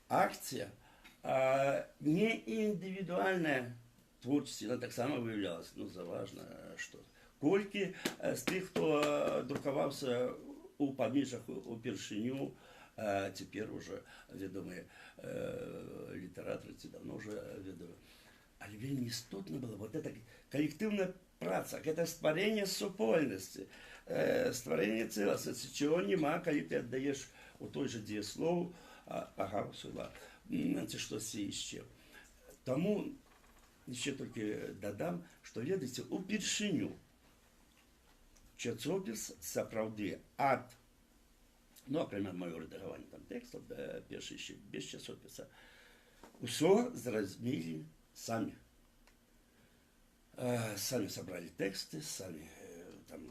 акце не індывідуальная творчасць, яна таксама выяўлялася, ну заважна, што колькі з тых, хто друкаваўся у паміжах упершыню, цяпер уже вядомыя літаратары, ці давно уже вядомыя. Але вельмі істотна было вот эта коллективная праца, это стварэнне супольнасці, стварэнне цэласнасці, чего няма, калі ты аддаеш у той же дзеяслоў, ага, сюда, ці штосьці яшчэ. Таму яшчэ толькі дадам, што ведаеце, упершыню часопіс сапраўды ад, ну, акрамя маёй рэдагавання там тэкстаў, першы яшчэ без часопіса, усё зразумелі сами. Сами собрали тексты, сами там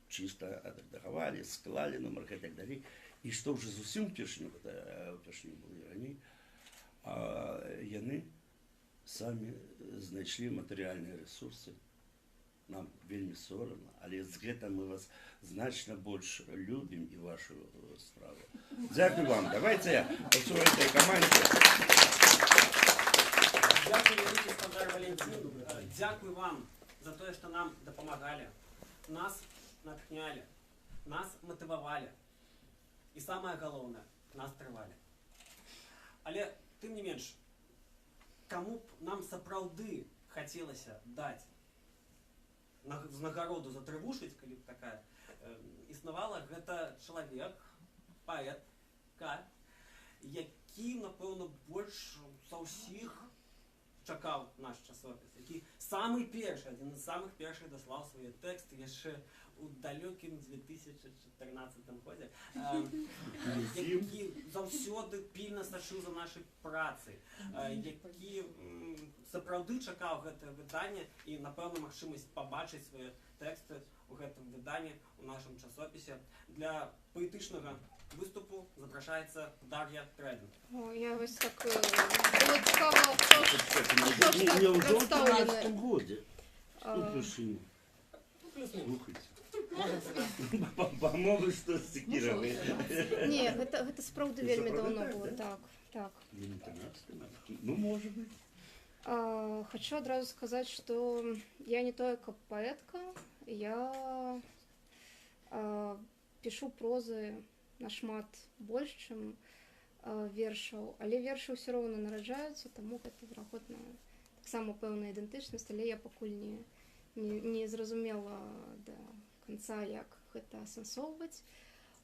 чисто отредагавали, склали номер и так далее. И что уже зусім першыню, это першыню было и раней, яны сами знайшлі матэрыяльныя ресурсы. Нам вельмі сорамна, але з гэтым мы вас значна больш любім і вашу справу. Дзякуй вам. Давайте я у своей команде Дякую велике, спадар Валентин. Дякую вам за то, что нам допомагали, нас натхняли, нас мотивовали. И самое главное, нас трывали. Але, тым не менш, кому б нам сапраўды хацелася даць знагароду за трывушыць, калі б такая існавала, гэта чалавек, паэтка, які, напэўна, больш за ўсіх чакаў наш часопіс, які самы першы, адзін з самых першых даслаў свае тэксты яшчэ у далёкім 2014 годзе, які заўсёды пільна сачыў за нашай працай, які сапраўды чакаў гэтае выданне і, напэўна, магчымасць пабачыць свае тэксты ў гэтым выданні у нашым часопісе. Для паэтычнага выступу запрашаецца Дар'я Трэден. О, я вось так было цікаво, Не ў представлены. 19 годзе. А, Слухайце. Памогуць штосьці кіраваць. Не, гэта сапраўды вельмі даўно было. Так. Ну, можа быць. Хочу адразу сказаць, што я не толькі паэтка, я пішу прозы нашмат больш, чым вершаў, але вершы ўсё роўна нараджаюцца, таму гэта, верагодна, таксама пэўная ідэнтычнасць, але я пакуль не зразумела да канца, як гэта асэнсоўваць.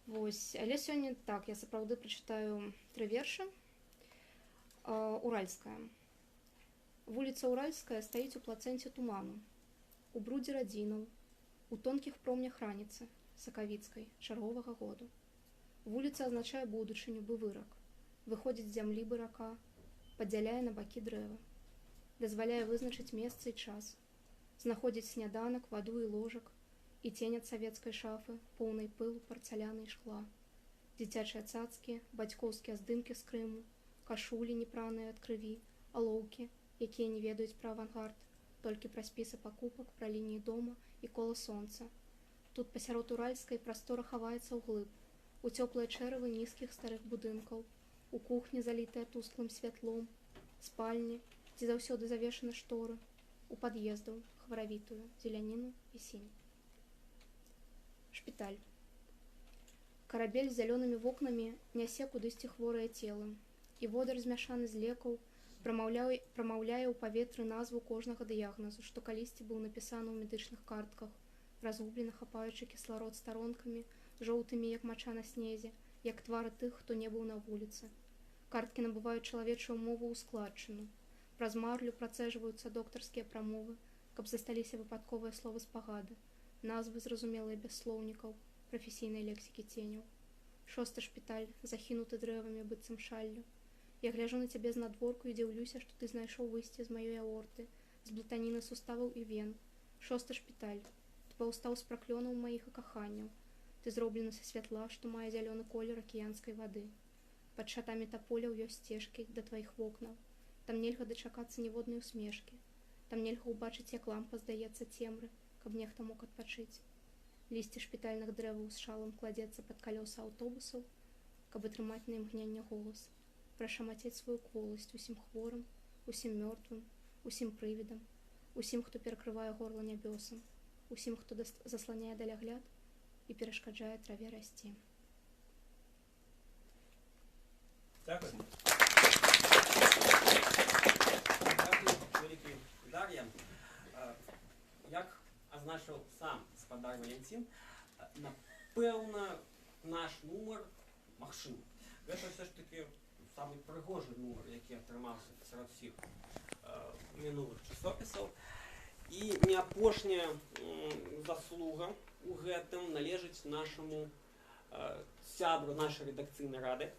Вось, але сёння так, я сапраўды прачытаю 3 вершы. Уральская. Вуліца Уральская стаіць у плацэнце туману, у брудзе радзінаў, у тонкіх промнях раніцы, сакавіцкай, чарговага году. Вуліца азначае будучыню, бы вырак. Выходзіць з зямлі бы рака, падзяляе на бакі дрэва. Дазваляе вызначыць месца і час. Знаходзіць сняданак, ваду і ложак, і цень ад савецкай шафы, поўнай пылу, парцаляны і шкла. Дзіцячыя цацкі, бацькоўскія здымкі з Крыму, кашулі непраныя ад крыві, алоўкі, якія не ведаюць пра авангард, толькі пра спісы пакупак, пра лініі дома і кола сонца. Тут пасярод Уральскай прастора хаваецца ўглыб, у цёплыя чэравы нізкіх старых будынкаў, у кухні, залітыя тусклым святлом, спальні, дзе заўсёды завешаны шторы, у пад'ездаў, хваравітую, зеляніну і сінь. Шпіталь. Карабель з зялёнымі вокнамі нясе кудысьці хворыя целы, і водар змяшаны з лекаў прамаўляе ў паветры назву кожнага дыягназу, што калісьці быў напісаны ў медычных картках, разгублена хапаючы кісларод старонкамі, жоўтымі, як мача на снезе, як твары тых, хто не быў на вуліцы. Карткі набываюць чалавечую мову ў складчыну. Праз марлю працэжваюцца доктарскія прамовы, каб засталіся выпадковыя словы спагады, назвы зразумелыя без слоўнікаў, прафесійнай лексікі ценяў. 6 шпіталь, захінуты дрэвамі быццам шаллю. Я гляжу на цябе знадворку і дзіўлюся, што ты знайшоў выйсце з маёй аорты, з блытаніны суставаў і вен. 6 шпіталь, ты паўстаў з праклёнаў маіх і каханняў. Ты зроблены са святла, што мае зялёны колер акіянскай вады. Пад шатамі таполяў ёсць сцежкі да тваіх вокнаў. Там нельга дачакацца ніводнай усмешкі. Там нельга ўбачыць, як лампа здаецца цемры, каб нехта мог адпачыць. Лісце шпітальных дрэваў з шалам кладзецца пад калёса аўтобусаў, каб атрымаць на імгненне голас, прашамацець сваю кволасць усім хворым, усім мёртвым, усім прывідам, усім, хто перакрывае горла нябёсам, усім, хто засланяе далягляд і перашкаджае траве расці. Дякую. Дякую, вялікі Дар'я. Як азначыў сам спадар Валентин, напэўна, наш нумар магчымы. Гэта все ж таки самы прыгожы нумар, які атрымаўся сярод усіх мінулых часопісаў. І не апошняя заслуга у гэтым належыць нашаму сябру нашай рэдакцыйнай рады,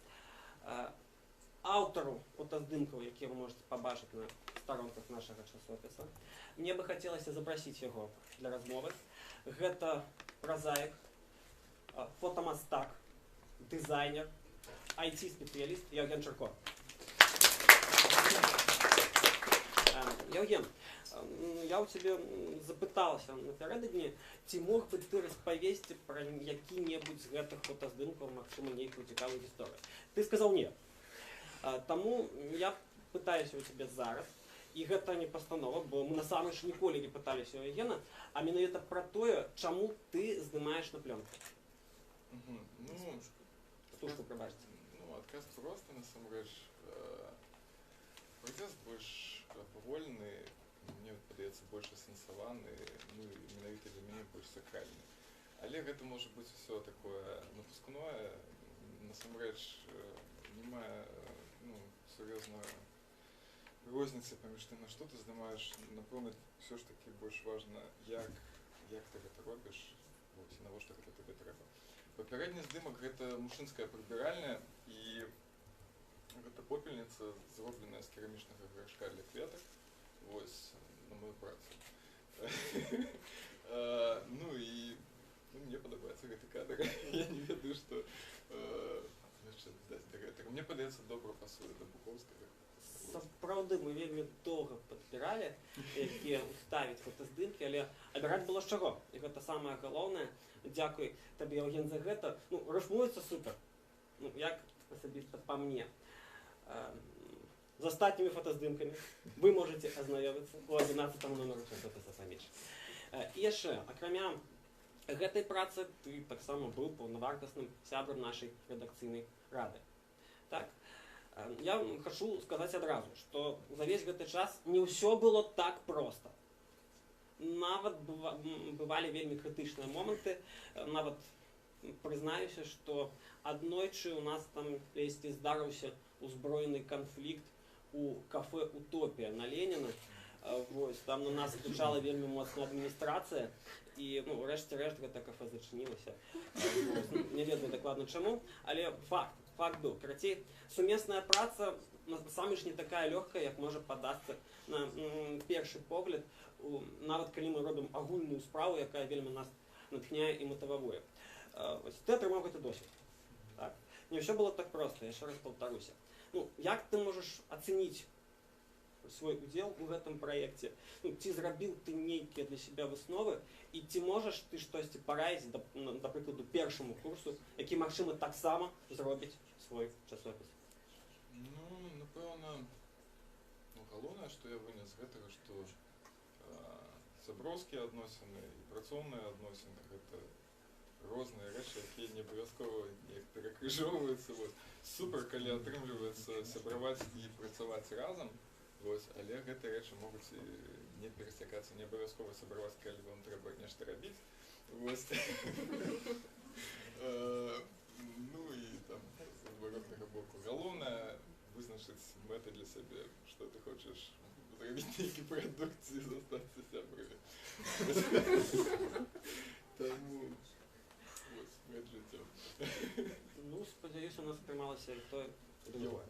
аўтару фотаздымкаў, якія вы можете пабачыць на старонках нашага часопіса. Мне бы хацелася запрасіць яго для размовы. Гэта празаік, фотамастак, дызайнер, IT-спецыяліст Яўген Чарко. Яўген, я ў цябе запыталася напярэдадні, ці мог бы ты распавесці пра які-небудзь з гэтых фотаздымкаў, магчыма, нейкую цікавую гісторыю. Ты сказаў не. Таму я пытаюся ў цябе зараз, І гэта не пастанова, бо мы насамрэч ніколі не пыталіся ў Євгена, а менавіта пра тое, чаму ты здымаеш на пленку. Ну, Стужку, прабачце. Ну, адказ просты, насамрэч. Працэс больш павольны, мне падаецца, больш асэнсаваны, ну, і менавіта для мяне больш сакральны. Але гэта можа быць усё такое напускное, насамрэч не мае, ну, сур'ёзна розніцы паміж тым, на што ты здымаеш. Напэўна, ўсё ж такі больш важна, як ты гэта робіш, і навошта гэта табе трэба. Папярэдні здымак гэта мужчынская прыбіральня, і гэта попельніца, зробленая з керамічнага гаршка для кветак, вось, на мою працу. Ну і мне падабаецца гэты кадр. Я не ведаю, што яшчэ дадаць да гэтага. Мне падаецца, добра пасуе да Бухоўскага. Сапраўды, мы вельмі доўга падбіралі, якія ставіць фотаздымкі, але абіраць было з чаго. І гэта самае галоўнае. Дзякуй табе, Євген, за гэта. Ну, рыфмуецца супер. Ну, як асабіста па мне. З астатнімі фотаздымкамі вы можете азнаёміцца у 11 номеру часопіса «Паміж». І яшчэ, акрамя гэтай працы, ты таксама быў паўнавартасным сябрам нашай рэдакцыйнай рады. Так. Я хочу сказаць адразу, што за весь гэты час не ўсё было так проста. Нават бывалі вельмі крытычныя моманты, нават прызнаюся, што аднойчы у нас там дзесьці здарыўся узброены канфлікт у кафе «Утопія» на Леніна. Вось, там на нас крычала вельмі моцная адміністрацыя, і, ну, рэшце-рэшт гэта кафе зачынілася. Не ведаю дакладна чаму, але факт быў. Карацей, сумесная праца насамі ж не такая лёгкая, як можа падасца на першы погляд, нават калі мы робім агульную справу, якая вельмі нас натхняе і матывавуе. Ты атрымаў гэты досвед. Так? Не ўсё было так проста, яшчэ раз паўтаруся. Ну, як ты можаш ацэніць свой удзел у гэтым праекце? Ну, ці зрабіў ты нейкія для сябе высновы, і ці можаш ты штосьці параіць, да прыкладу, першаму курсу, які, магчыма, таксама зробіць свой часопіс? Ну, напэўна, галоўнае, што я вынес з гэтага, што сяброўскія адносіны і працоўныя адносіны — гэта розныя рэчы, якія не абавязкова неяк перакрыжоўваюцца. Супер, калі атрымліваецца сябраваць і працаваць разам, але гэтыя рэчы могуць не перасякацца, не абавязкова сябраваць, калі вам трэба нешта рабіць. Ну і там з адваротнага боку галоўнае вызначыць мэты для сябе, што ты хочаш зрабіць нейкі прадукт і застацца сябрамі. Таму мэт жыццё. Ну, спадзяюся, у нас атрымалася і тое, і другое.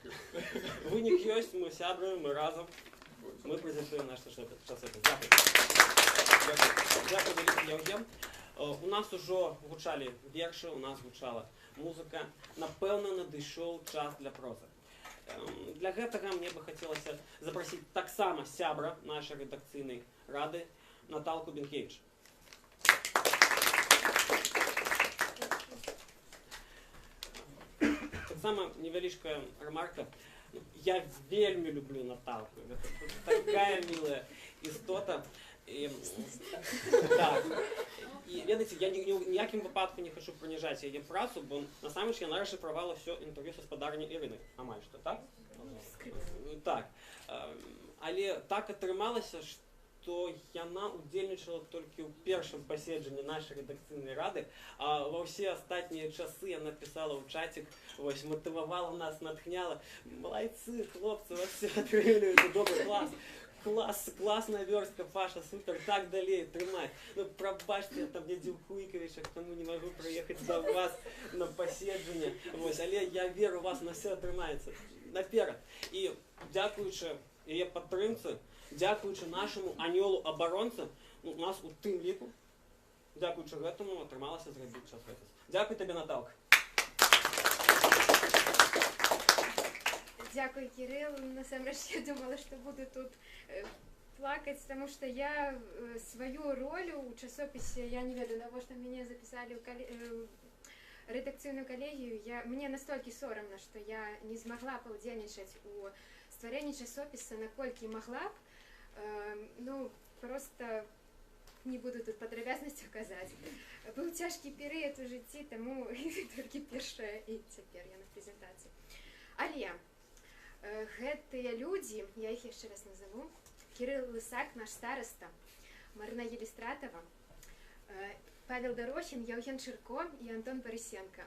Вынік ёсць, мы сябры, мы разам. Мы прэзентуем наш часопіс. Дзякуй. Дзякуй вялікі, Євген. У нас ужо гучалі вершы, у нас гучала музыка. Напэўна, надышоў час для прозы. Для гэтага мне бы хацелася запрасіць таксама сябра нашай рэдакцыйнай рады Наталку Бенкевіч. Таксама невялічкая рамарка. Я вельмі люблю Наталку. Гэта такая мілая істота. Так. І, ведаеце, я ніякім выпадку не хочу прыніжаць яе працу, бо насамрэч яна расшыфравала ўсё інтэрв'ю са спадарняй Ірынай. Амаль што, так? Так. Але так атрымалася, што яна удзельнічала толькі ў першым паседжанні нашай рэдакцыйнай рады, а ва ўсе астатнія часы яна пісала ў чацік, вось, матывавала нас, натхняла. Малайцы, хлопцы, вас все атрымліваецца, добры клас. Классная верстка, Паша, супер, так далей, трымай. Ну, прабачце, я там не Дзюкуйкавіча, таму не магу прыехаць да вас на паседжанне. Вось, але я веру, у вас на все атрымаецца. Наперад. І дзякуючы яе падтрымцы, дзякуючы нашаму анёлу-абаронцы, у нас у тым ліку, дзякуючы гэтаму атрымалася зрабіць часопіс. Дзякуй табе, Наталка. Дякую, Кирилл. Насамрэч, я думала, что буду тут плакать, потому что я свою роль у часопісе, я не ведаю, навошта мяне записали в редакцыйную калегію. Мне настолькі сорамна, что я не змагла паўдзельнічаць у стварэнні часопіса, наколькі магла б. Ну, просто не буду тут падрабязнасцяў казаць. Быў цяжкі перыяд у жыцці, таму толькі першая і цяпер я на прэзентацыі. Але гэтыя людзі, я іх яшчэ раз назову: Кірыл Лысак, наш староста, Марына Елістратова, Павел Дорохін, Яўген Чырко і Антон Барысенко.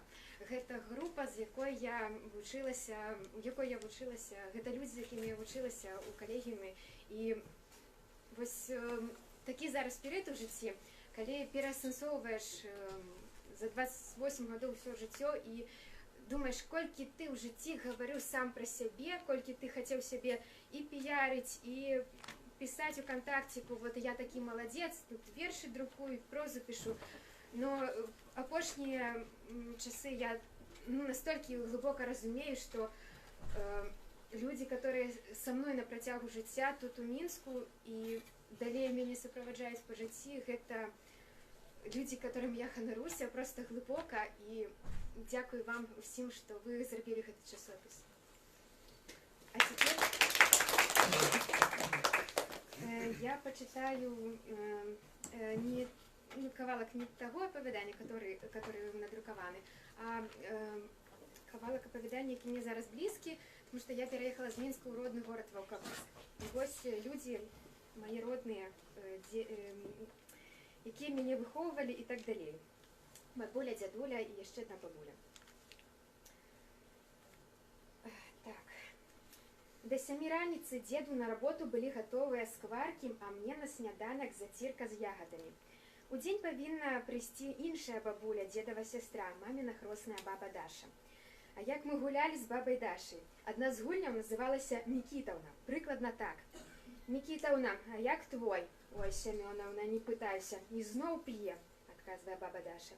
Гэта група, з якой я вучылася, гэта людзі, з якімі я вучылася ў калегіуме. І вось такі зараз перыяд у жыцці, калі пераасэнсоўваеш за 28 гадоў ўсё жыццё і думаеш, колькі ты ў жыцці гаварыў сам пра сябе, колькі ты хацеў сябе і піярыць, і пісаць у кантакціку, вот я такі маладзец, тут вершы друкую, прозу пішу. Но апошнія часы я настолькі глыбока разумею, што людзі, которые са мной на працягу жыцця тут у Мінску і далей мяне суправаджаюць па жыцці, гэта людзі, которым я ганаруся просто глыбока, і дзякую вам усім, што вы зрабілі гэты часопіс. А цяпер я пачытаю кавалак не таго апавядання, который надрукаваны, а кавалак апавядання, які мне зараз блізкі, тому што я пераехала з Мінска ў родны горад Ваўкавыск. І вось людзі мае родныя, якія мяне выхоўвалі і так далей. Бабуля, дзядуля і яшчэ одна бабуля. Так. До 7 раніцы дзеду на работу былі гатовыя скваркі, а мне на сняданак зацірка з ягадамі. Удзень павінна прыйсці іншая бабуля, дзедава сястра, маміна хросная баба Даша. А як мы гулялі з бабай Дашай? Адна з гульняў называлася Мікітаўна. Прыкладна так. Мікітаўна, а як твой? Ой, Сямёнаўна, не пытайся, ізноў п'е, адказвае баба Даша.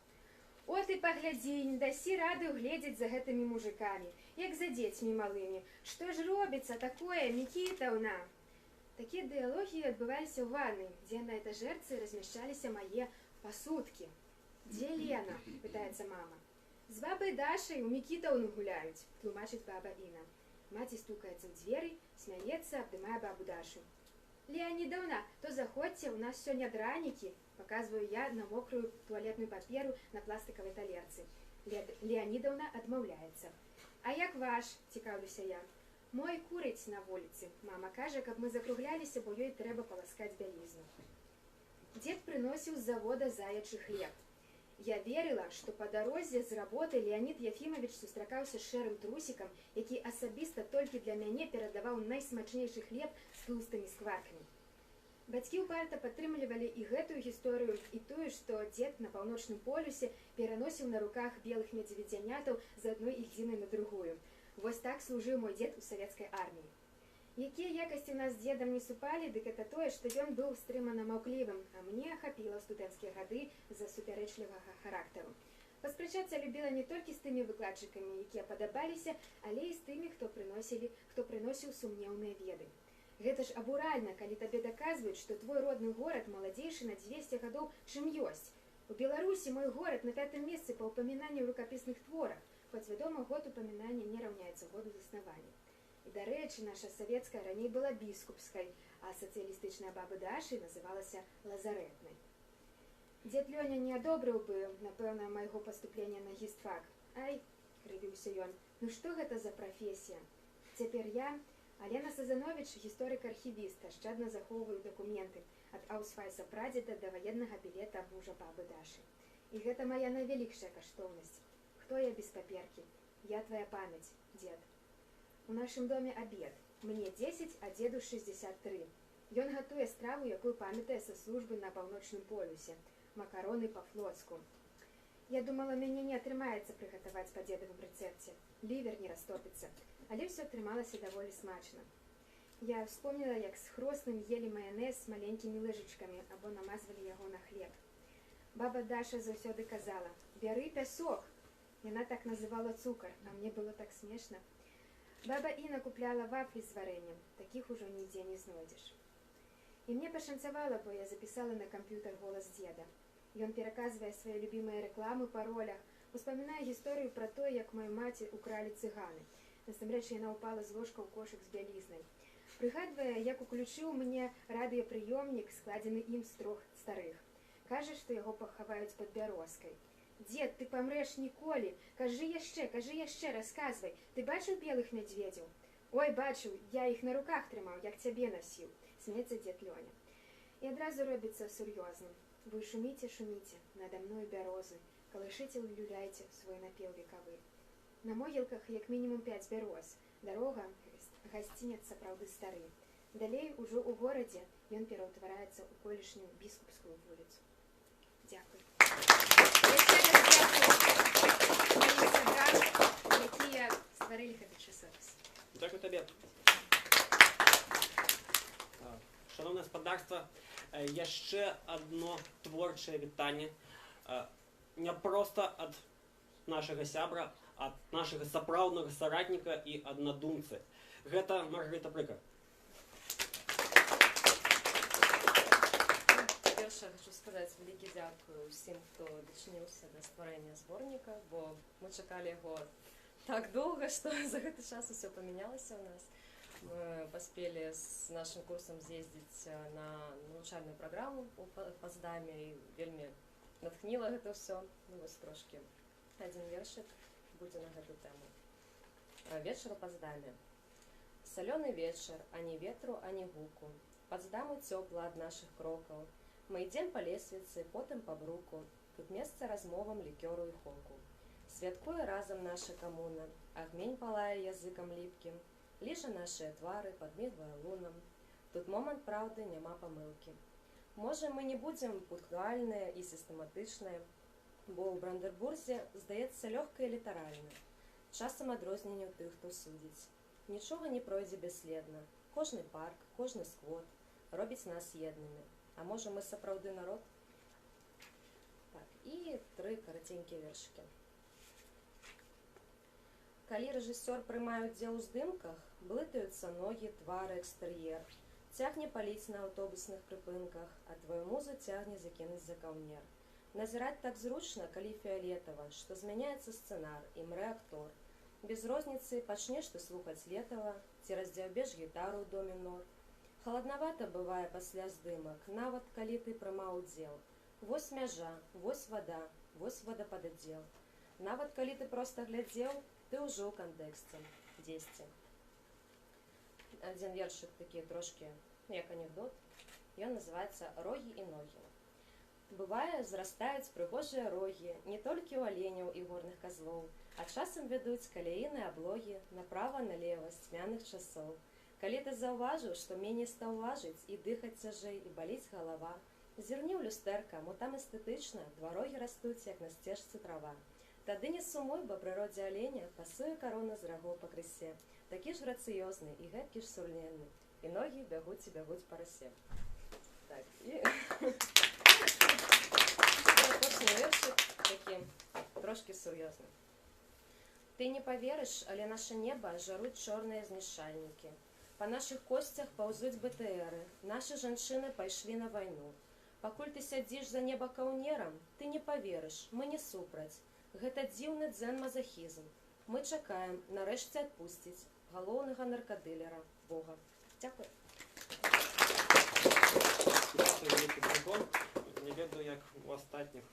О, ты паглядзі, не дасі рады ўгледзець за гэтымі мужикамі, як за дзецьмі малымі. Што ж робіцца такое, Мікітаўна? Такія дыялогі адбываліся ў ваннай, дзе на этажэрцы размяшчаліся мае пасудкі. Дзе Лена? Пытаецца мама. З бабай Дашай у Мікітаўну гуляюць, тлумачыць баба Іна. Маці стукаецца ў дзверы, смяецца, абдымае бабу Дашу. Леанідаўна, то заходзьце, у нас сёння дранікі, паказваю я на мокрую туалетную паперу на пластыкавай талерцы. Леанідаўна адмаўляецца. А як ваш? Цікаўлюся я. Мой курыць на вуліцы. Мама кажа, каб мы закругляліся, бо ёй трэба паласкаць бялізну. Дзед прыносіў з завода заячы хлеб. Я верыла, што па дарозе з работы Леанід Яфімавіч сустракаўся з шэрым трусікам, які асабіста толькі для мяне перадаваў найсмачнейшы хлеб з тлустымі скваркамі. Бацькі ўпарта падтрымлівалі і гэтую гісторыю, і тую, што дзед на паўночным полюсе пераносіў на руках белых медведзянятаў з адной ільдзіны на другую. Вось так служыў мой дзед у савецкай арміі. Якія якасці ў нас з дзедам не супалі, дык это тое, што ён быў стрымана маўклівым, а мне ахапіла студэнцкія гады з-за супярэчлівага характару. Паспрачацца любіла не толькі з тымі выкладчыкамі, якія падабаліся, але і з тымі, хто прыносіў сумнеўныя веды. Гэта ж абуральна, калі табе даказваюць, што твой родны горад маладзейшы на 200 гадоў, чым ёсць. У Беларусі мой горад на 5-м месцы па ўпамінанні ў рукапісных творах, хоць, вядома, год упамінання не раўняецца году заснавання. І, дарэчы, наша савецкая раней была біскупскай, а сацыялістычная баба Дашы называлася лазарэтнай. Дзед Лёня не адобрыў бы, напэўна, майго паступлення на гістфак. Ай, крывіўся ён, ну што гэта за прафесія? Цяпер я, Алена Сазановіч, гісторык-архівіст, ашчадна захоўваю дакументы ад аўсвайса прадзеда да ваеннага білета мужа бабы Дашы. І гэта мая найвялікшая каштоўнасць. Хто я без паперкі? Я твая памяць, дзед. У нашым доме абед. Мне 10, а дзеду 63. Ён гатуе страву, якую памятае са службы на паўночным полюсе. Макароны па-флотску. Я думала, мяне не атрымаецца прыгатаваць па дзедавым рэцэпце. Лівер не растопіцца. Але ўсё атрымалася даволі смачна. Я вспомнила, як з хросным елі маянэз з маленькімі лыжачкамі або намазвалі яго на хлеб. Баба Даша заўсёды казала: «Бяры пясок». Яна так называла цукар, а мне было так смешна. Баба Іна купляла вафлі з варэннем, такіх ужо нідзе не знойдзеш. І мне пашанцавала, бо я запісала на камп'ютар голас дзеда. Ён пераказвае свае любімыя рэкламы па ролях, успамінае гісторыю пра тое, як маю маці укралі цыганы. Насамрэч, яна ўпала з ложка ў кошык з бялізнай. Прыгадвае, як уключыў мне радыёпрыёмнік, складзены ім з 3 старых. Кажа, што яго пахаваюць пад бярозкай. Дзед, ты памрэш ніколі. Кажы яшчэ, расказвай. Ты бачыў белых мядзведзяў? Ой, бачыў, я іх на руках трымаў, як цябе насіў. Смеецца дзед Лёня. І адразу робіцца сур'ёзным. Вы шуміце, надо мною бярозы. Калышыце, люляйце свой напеў векавы. На могілках як мінімум 5 бяроз. Дарога, гасцінец сапраўды стары. Далей, ужо ў горадзе, ён пераўтвараецца ў колішнюю біскупскую вуліцу. Дзякуй. Яшчэ раз дзякуй маім сябрам, якія стварылі гэты часопіс. Дзякуй табе. Шановне спадарства, яшчэ адно творчае вітанне. Не проста ад нашага сябра, ад нашага сапраўднага соратніка і аднадумцы. Гэта Маргарыта Прыкар. Перша хочу сказаць вялікі дзякую ўсім, хто дачыніўся да стварэння зборніка, бо мы чакалі яго так доўга, што за гэты час усё памянялася ў нас. Мы паспелі з нашым курсам з'ездзіць на навучальную праграму ў Паздаме і вельмі натхніла гэта ўсё. Ну, вось трошкі адзін вершык будзе на гэту тэму. Вечар у Паздаме. Салёны вечар, ані ветру, ані гуку. Паздаму цёпла ад нашых крокаў. Мы ідзем па лесвіцы, потым па бруку. Тут месца размовам лікёру і хоку. Святкуе разам наша камуна. Агмень палае языкам ліпкім. Ліжа нашыя твары, падмігвае лунам. Тут момант праўды, няма памылкі. Можа, мы не будзем пунктуальныя і сістэматычныя, бо ў Брандербурзе здаецца лёгка і літаральна. Часам адрозненне ў тых, хто судзіць. Нічога не пройдзе бясследна. Кожны парк, кожны сквот робіць нас еднымі. А можа, мы сапраўды народ? Так, і 3 караценькія вершыкі. Калі рэжысёр прымае ўдзел у здымках, блытаюцца ногі, твары, экстэр'ер. Цягне паліць на аўтобусных прыпынках, а твою музу цягне закінуць за каўнер. Назіраць так зручна, калі фіолетава, што змяняецца сцэнар і мрэ актор. Без розніцы пачнеш ты слухаць Летава, ці раздзяўбеш гітару ў доме нор. Халаднавата бывае пасля здымак, нават калі ты прымаў удзел. Вось мяжа, вось вада, вось водапададзел. Нават калі ты проста глядзеў, ты ўжо ў кантэксце, дзесьці. Адзін вершык такі трошкі, як анекдот. Ён называецца «Рогі і ногі». Бывае, зрастаюць прыгожыя рогі не толькі ў аленяў і горных казлоў, а часам вядуць каляіны аблогі направа-налева з цьмяных часоў. Калі ты заўважыў, што меней стаў важыць і дыхаць цяжэй, і баліць галава, зірні ў люстэрка, мо там эстэтычна дварогі растуць, як на сцежцы трава. Тады не сумуй, бо прыродзе аленя пасуе карона з рагоў па крысе. Такі ж грацыёзны і гэткі ж сурленны, і ногі бягуць і бягуць па расе. Так, і... Апошні вершык такі трошкі сур'ёзны. Ты не паверыш, але наша неба жаруць чорныя знішчальнікі. Па нашых косцях паўзуць БТРы, нашы жанчыны пайшлі на вайну. Пакуль ты сядзіш за неба каўнерам, ты не паверыш, мы не супраць. Гэта дзіўны дзен-мазахізм. Мы чакаем, нарэшце адпусціць галоўнага наркадылера, Бога. Дзякуй. Не ведаю, як у астатніх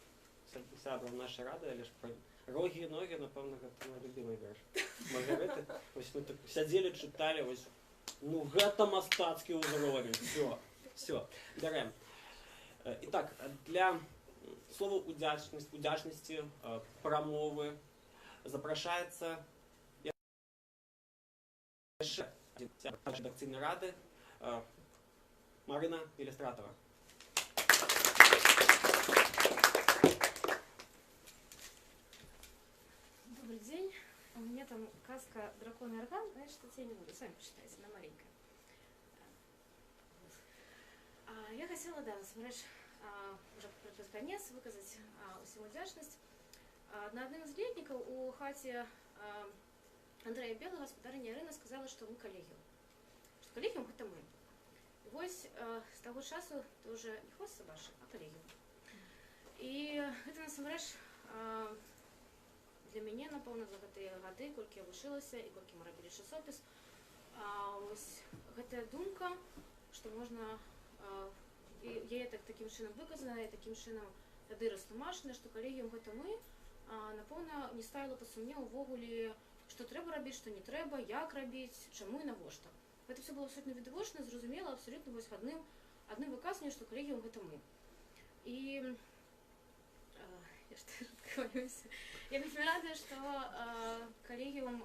сябраў нашай рады, але ж пра рогі і ногі, напэўна, гэта мой любімы верш. Маргарыты, вось мы так сядзелі, чыталі, вось, ну гэта мастацкі ўзровень, все, бярем. Итак, для слова удячнасці, прамовы запрашаецца яшчэ адзін сябар рэдакцыйнай рады Марына Ілюстратова. Добрый день. У меня там сказка «Дракон и орган». Знаешь, что я не буду. Сами почитайте, она маленькая. Я хотела, да, насамрэч, уже под конец выказать усім удзячнасць. На адным з летнікаў у хаце Андрэя Белага гаспадарыня Ірына сказала, што мы калегіум. Што калегіум гэта мы. І вось з таго часу это уже не хвост сабашы, а калегіум. І гэта насамрэч для мяне, напэўна, за гэтыя гады, колькі я вучылася і колькі мы рабілі часопіс, Вось гэтая думка, што можна яе такім чынам выказана і такім чынам тады растлумачана, што калегіум гэта мы, напэўна, не ставіла пад сумнеў увогуле, што трэба рабіць, што не трэба, як рабіць, чаму і навошта. Гэта все было абсолютно відавочна, зразумела, абсолютно вось адным выказваннем, што калегіум гэта мы. І я што адкрываюся. Я вельмі рада, што калегіум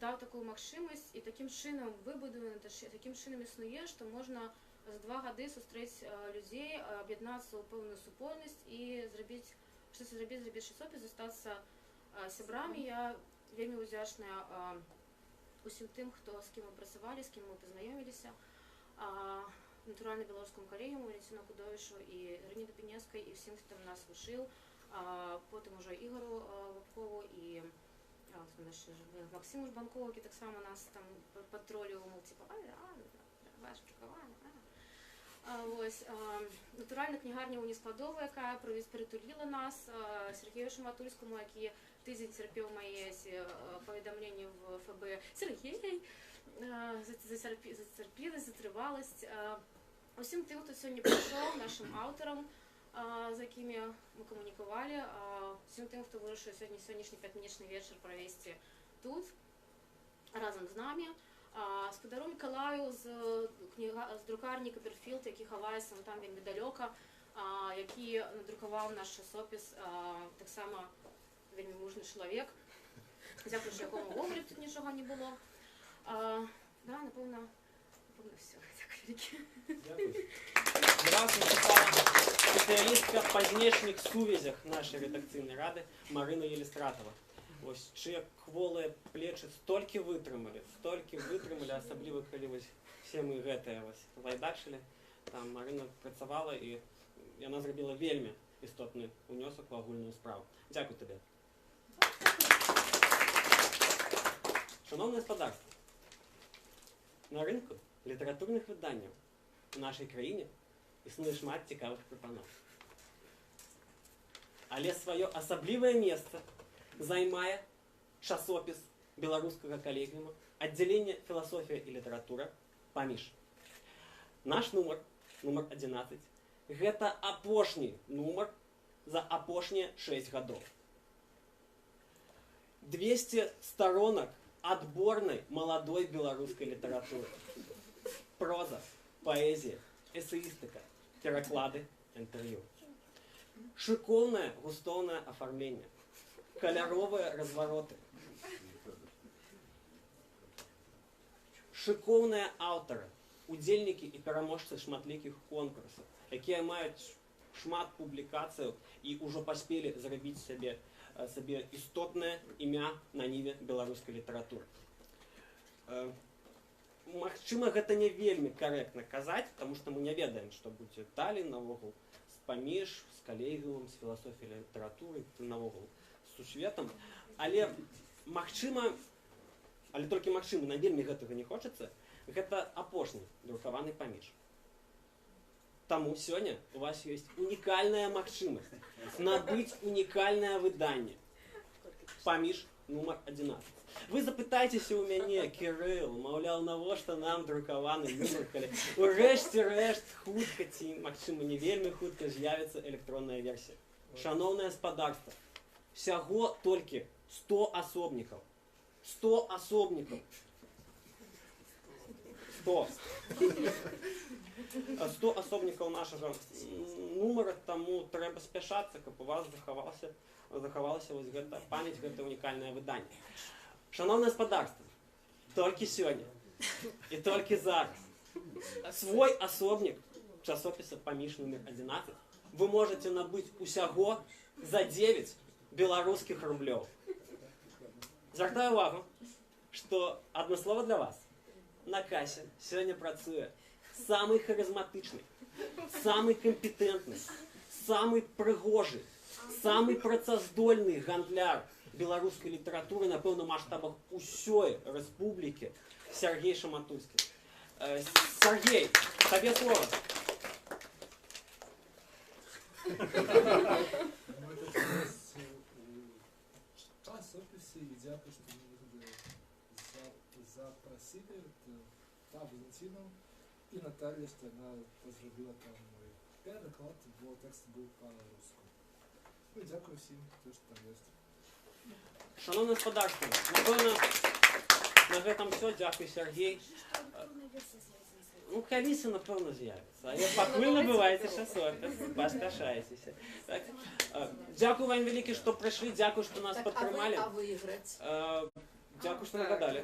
даў такую магчымасць і такім чынам выбудавана, такім чынам існуе, што можна за 2 гады сустрэць людзей, аб'яднацца ў пэўную супольнасць і зрабіць часопіс, застацца сябрамі. Я вельмі ўдзячная усім тым, з кім мы працавалі, з кім мы пазнаёміліся. Натуральна, беларускаму калегіуму, Валентину Кудовішу і Ірині Дубінецкай, і всім, хто нас вучыў, потым ужо Ігору Бабкову і Максиму Жбанкову, які таксама нас там падтроліў, мол, типа, ваш друкавання, Вось, натуральна, кнігарня Уніскладова, якая прытуліла нас, Сергею Шаматульскому, які тыдзень цярпеў мае паведамленні в ФБ. Сергей, зацярпіласць, затрываласць. Усім тым, хто сёння прыйшоў, нашым аўтарам, з якімі мы камунікавалі, усім тым, хто вырашыў сённяшні пятнічны вечар правесці тут, разам з намі. Спадару Мікалаю з друкарні Каперфілд, які хаваецца там вельмі далёка, які надрукаваў наш часопіс, таксама вельмі мужны чалавек, дзякуючы якому ўвогуле тут нічога не было. Напэўна, ўсё. Дзякуй вялікі. До вас выступала спецыялістка па знешніх сувязях нашай рэдакцыйнай рады Марына Елістратова. Вось, чые кволыя плечы столькі вытрымалі, асабліва калі вось все мы гэтае лайдачылі. Там Марына працавала, і яна зрабіла вельмі істотны унёсак у агульную справу. Дзякуй табе. Шановне гаспадарства, на рынку літаратурных выданняў у нашай краіне існуе шмат цікавых прапаноў. Але сваё асаблівае месца займае часопіс беларускага калегіума, аддзялення філасофія і літаратура «Паміж». Наш нумар 11, гэта апошні нумар за апошнія 6 гадоў. 200 сторонок адборнай маладой беларускай літаратуры. Проза, паэзія, эсеістыка, пераклады, інтэрв'ю. Шыкоўнае густоўнае афармленне, каляровыя развароты. Шыкоўныя аўтары, удзельнікі і пераможцы шматлікіх конкурсаў, якія маюць шмат публікацыяў і ўжо паспелі зрабіць сабе істотнае імя на ніве беларускай літаратуры. Магчыма, гэта не вельмі карэктна казаць, таму што мы не ведаем, што будзе далей навогул з «Паміж», з калегіумам, з філасофіяй літаратуры, навогул з сусветам. Але магчыма, але толькі магчыма, нам вельмі гэтага не хочацца, гэта апошні друкаваны «Паміж». Таму сёння у вас ёсць унікальная магчымасць набыць унікальнае выданне «Паміж» нумар 11. Вы запытайцеся ў мяне, Кірыл, маўляў, навошта нам друкаваны нумар, калі урэшце рэшт хутка ці, магчыма, не вельмі хутка з'явіцца электронная версія. Шановнае гаспадарства, всяго толькі 100 асобнікаў. 100 асобнікаў. 100 асобнікаў нашага нумара, таму трэба спяшацца, каб у вас захавалася вось гэта памяць, гэта унікальнае выданне. Шановнае гаспадарства, толькі сёння і толькі зараз свой асобнік часопіса «Паміж» нумар 11 вы можаце набыць усяго за 9 беларускіх рублёў. Звяртаю увагу, што адно слова для вас. На касе сёння працуе самый харызматычны, самый кампетэнтны, самый прыгожы, самый працаздольны гандляр беларускай літаратуры, напэўна, у маштабах усёй рэспублікі, Сергей Шаматульскі. Сергей, табе слова. Часописи, и дякую, что вы запросили та Валентину і Наталія, що вона зробила там переклад, бо текст був по-русски. Ну і дякую всім, хто там є. Шановне господарство, напевно, на гэтым все. Дякую, Сергій. Ну, калісы, напевно, з'являться. Але пакуль набываеце часопіс, паспяшайцеся. Так. Дякую вам велике, що прийшли, дякую, що нас підтримали. А выиграть? Дякую, что нагадали.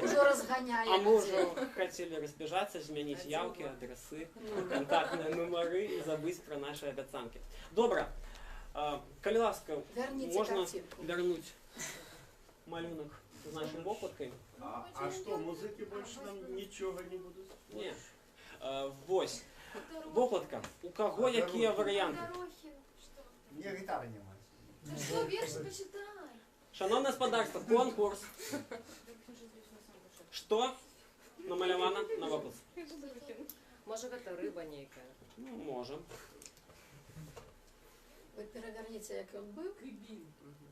Уже разгоняем. А мы уже хотели разбежаться, изменить явки, адресы, контактные номеры и забыть про наши обяцанки. Добро. Калі ласка, можно вернуть малюнок с нашей воплоткой? А что, музыки больше нам ничего не будут? Нет. Вось. Воплотка. У кого какие варианты? Мне гитары немає. Да что, верш почитай. Шановне господарство, конкурс. Что намалявано на вопрос? Может, это рыба некая? Ну, можем. Вы переверните, як он был.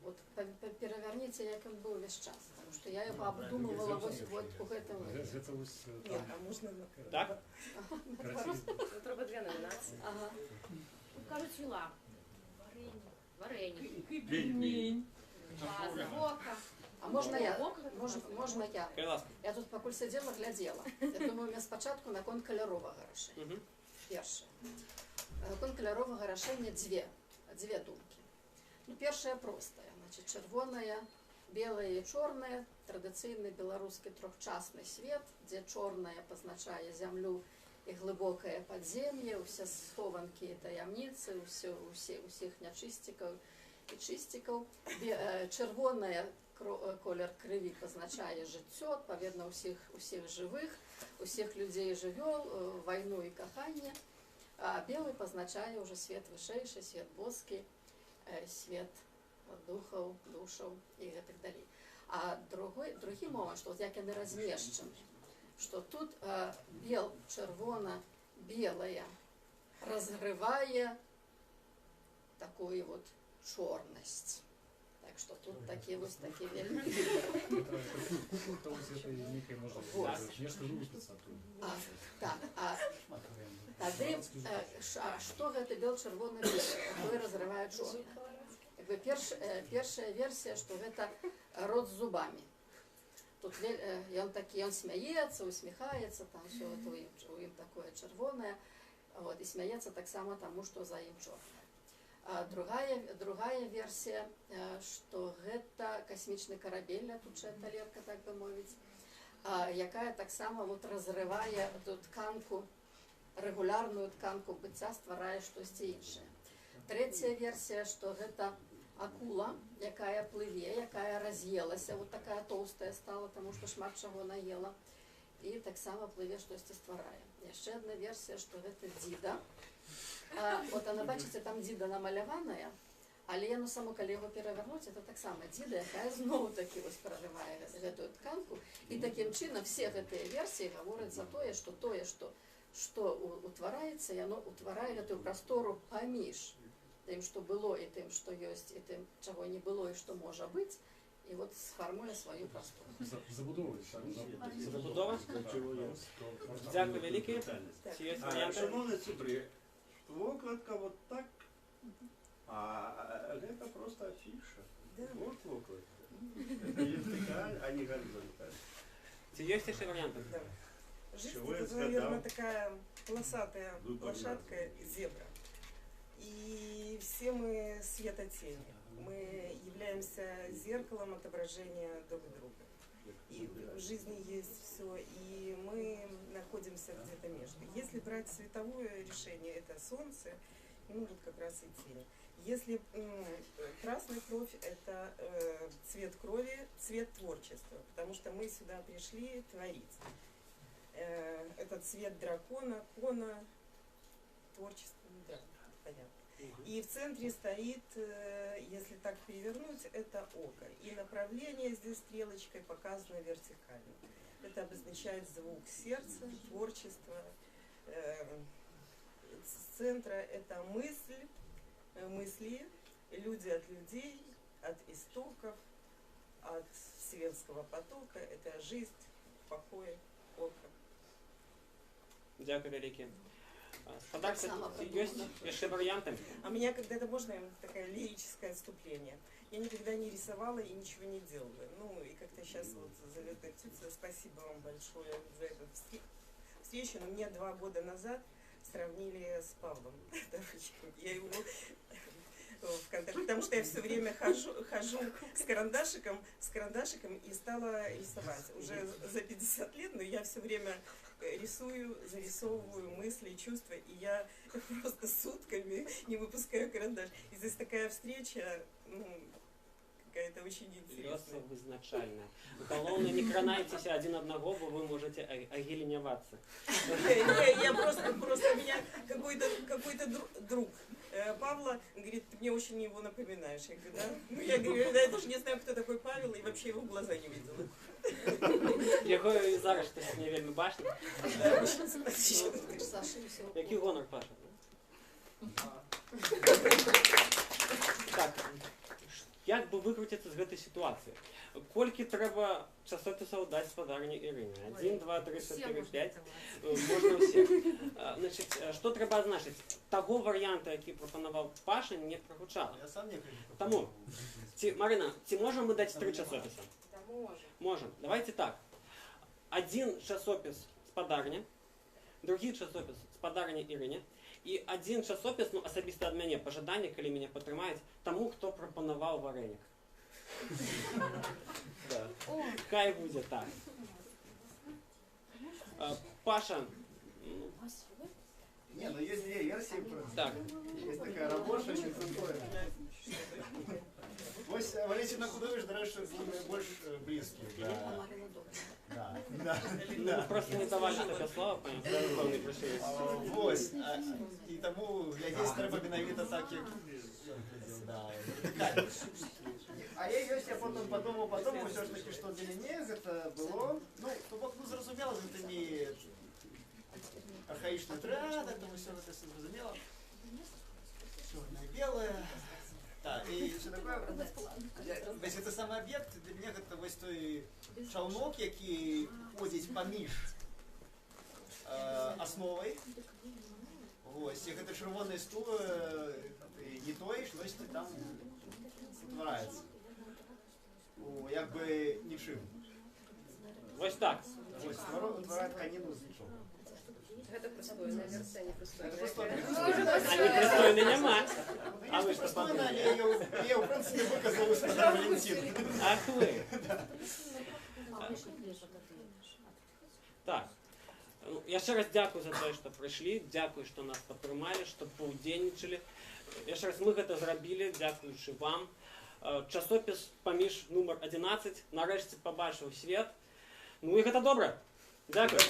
Вот переверните, як он был весь час. Потому что я его обдумывала вот у этого. Нет, а можно... Так? Ну, треба две номинации. Ага. Кажуть, юла. Варенье. Пельмень. Вока. А можно я? Можно я? Калі ласка. Я тут покуль сидела, глядела. Я думаю, мне спочатку наконт кольорового рашення. Перше. Наконт кольорового рашення две думки. Ну, першая простая. Значит, червоная, белая и черная. Традиционный белорусский трехчастный свет, где черная позначає землю и глубокое подземье, все схованки и таямницы, усіх нячистиков и чистиков. Червоная колір крові позначає життя, відповідно усіх живих, усіх людей живе, війну і кохання. А білий позначає уже світ вищейший, світ боский, світ духов, душов і так далі. А другий момент, що як вони розміщені, що тут червоно-білое розриває таку вот чорність. Так что тут такие вот такие великие. Так, тады что гэта бел-чырвоны-белы, якое разрывае чорны. Першая версія, што гэта рот з зубамі. Тут ён смяецца, усміхаецца, там все у ім такое чырвонае, вот, і смяецца таксама таму, што за ім чорнае. Другая версія, што гэта касмічны карабель, лятучая талерка, так бы мовіць, якая таксама вот разрывае эту тканку, рэгулярную тканку быцця, стварае штосьці іншае. Трэцяя версія, што гэта акула, якая плыве, якая раз'елася, вот такая тоўстая стала, таму што шмат чаго наела, і таксама плыве штосьці стварае. Яшчэ адна версія, што гэта дзіда. Вот она, бачыце, там дзіда намаляваная, але яно само, калі яго перавярнуць, это таксама дзіда, якая зноў-такі прарывае гэтую тканку. І такім чынам все гэтыя версіі гавораць за тое, што утвараецца, яно утварае гэтую прастору паміж тым, што было, і тым, што ёсць, і тым, чаго не было, і што можа быць, і вот сфармуе сваю прастору. Забудова? Дякую велике. Шановні сябры, вокладка вот так, а это просто афиша. Вот вокладка. Это вертикаль, а не горизонталь. Есть еще варианты? Жизнь — это, наверное, такая полосатая лошадка зебра. И все мы светотени. Мы являемся зеркалом отображения друг друга. И в жизни есть все, и мы находимся где-то между. Если брать световое решение, это солнце, ему вот как раз и тени. Если красная кровь — это цвет крови, цвет творчества, потому что мы сюда пришли творить. Это цвет дракона, кона, творчество, да, понятно. И в центре стоит, если так перевернуть, это око. И направление здесь стрелочкой показано вертикально. Это обозначает звук сердца, творчество. С центра это мысли, люди от людей, от истоков, от Вселенского потока, это жизнь, покой, отдых. Дякую велике. Подарки есть еще варианты? А меня когда-то можно такое лирическое отступление. Я никогда не рисовала и ничего не делала. Ну и как-то сейчас вот Заветная птица, спасибо вам большое за эту встречу. Но меня 2 года назад сравнили с Павлом Дорожкиным. Я его ВКонтакте, потому что я все время хожу с карандашиком и стала рисовать. Уже за 50 лет, но я все время рисую, зарисовываю мысли, чувства, и я просто сутками не выпускаю карандаш. И здесь такая встреча, ну, какая-то очень интересная. Вызначальная. Уголовно не кранайтесь один одного, бо вы можете огеленеваться. Я просто у меня какой-то друг Павла говорит, ты мне очень его напоминаешь. Я говорю, да? Ну, я говорю, да, я даже не знаю, кто такой Павел, и вообще его в глаза не видела. Його і зараз хтось не вельми бачить. Який гонор, Паша? Так, як би викрутитися з цієї ситуації? Колькі треба часописів дати сподарні Ірині? 1, 2, 3, 4, 5. Можна всіх. Значить, що треба означити? Того варіанту, який пропонував Паша, не прогучало. Я сам не Тому, Марина, чи можемо ми дати 3 часописи? Можем. Давайте так. 1 часопис з подарня, другий часопис з подарня Ірині, і 1 часопис, ну, особисто від мене, пожадання, коли мене потримають, тому, хто пропонував вареник. Хай буде так. Паша. Не, ну есть 2 версии. Так. Есть такая рабочая, не такое. Валентина Кудович, дальше больше близкие. Да. Ну, просто не давали таке слово, понял, не прийшли. Ось, і тому глядіць треба менавіта так, як ён глядзеў, да. А я ёсць, я потым падумаў, ўсё ж такі, што для мяне гэта было, ну, то бок, ну, зразумела, гэта не архаічны трэд, это ўсё гэта зразумела. Чорнае-белае. Так, і що такое? Вось гэта самы аб'ект, для мяне гэта вось той чаўнок, які ходзіць паміж асновай. Вось, і гэта чырвоны стул, не той, штось там утвараецца. Як бы нічым. Вось так. Вось, утварае тканіну з нічога. Гэта прыстойная версія, не прыстойная. А не прыстойна няма. А вы што падумали? Я, в принципе, выказал господа Валентин. Ах вы. Так. Я ще раз дякую за те, що прийшли, дякую, що нас підтримали, що поудзельничали. Я ще раз, ми це зробили, дякуючи вам. Часопис «Паміж» номер 11 нарешті побачив світ. Ну і це добре. Дякую.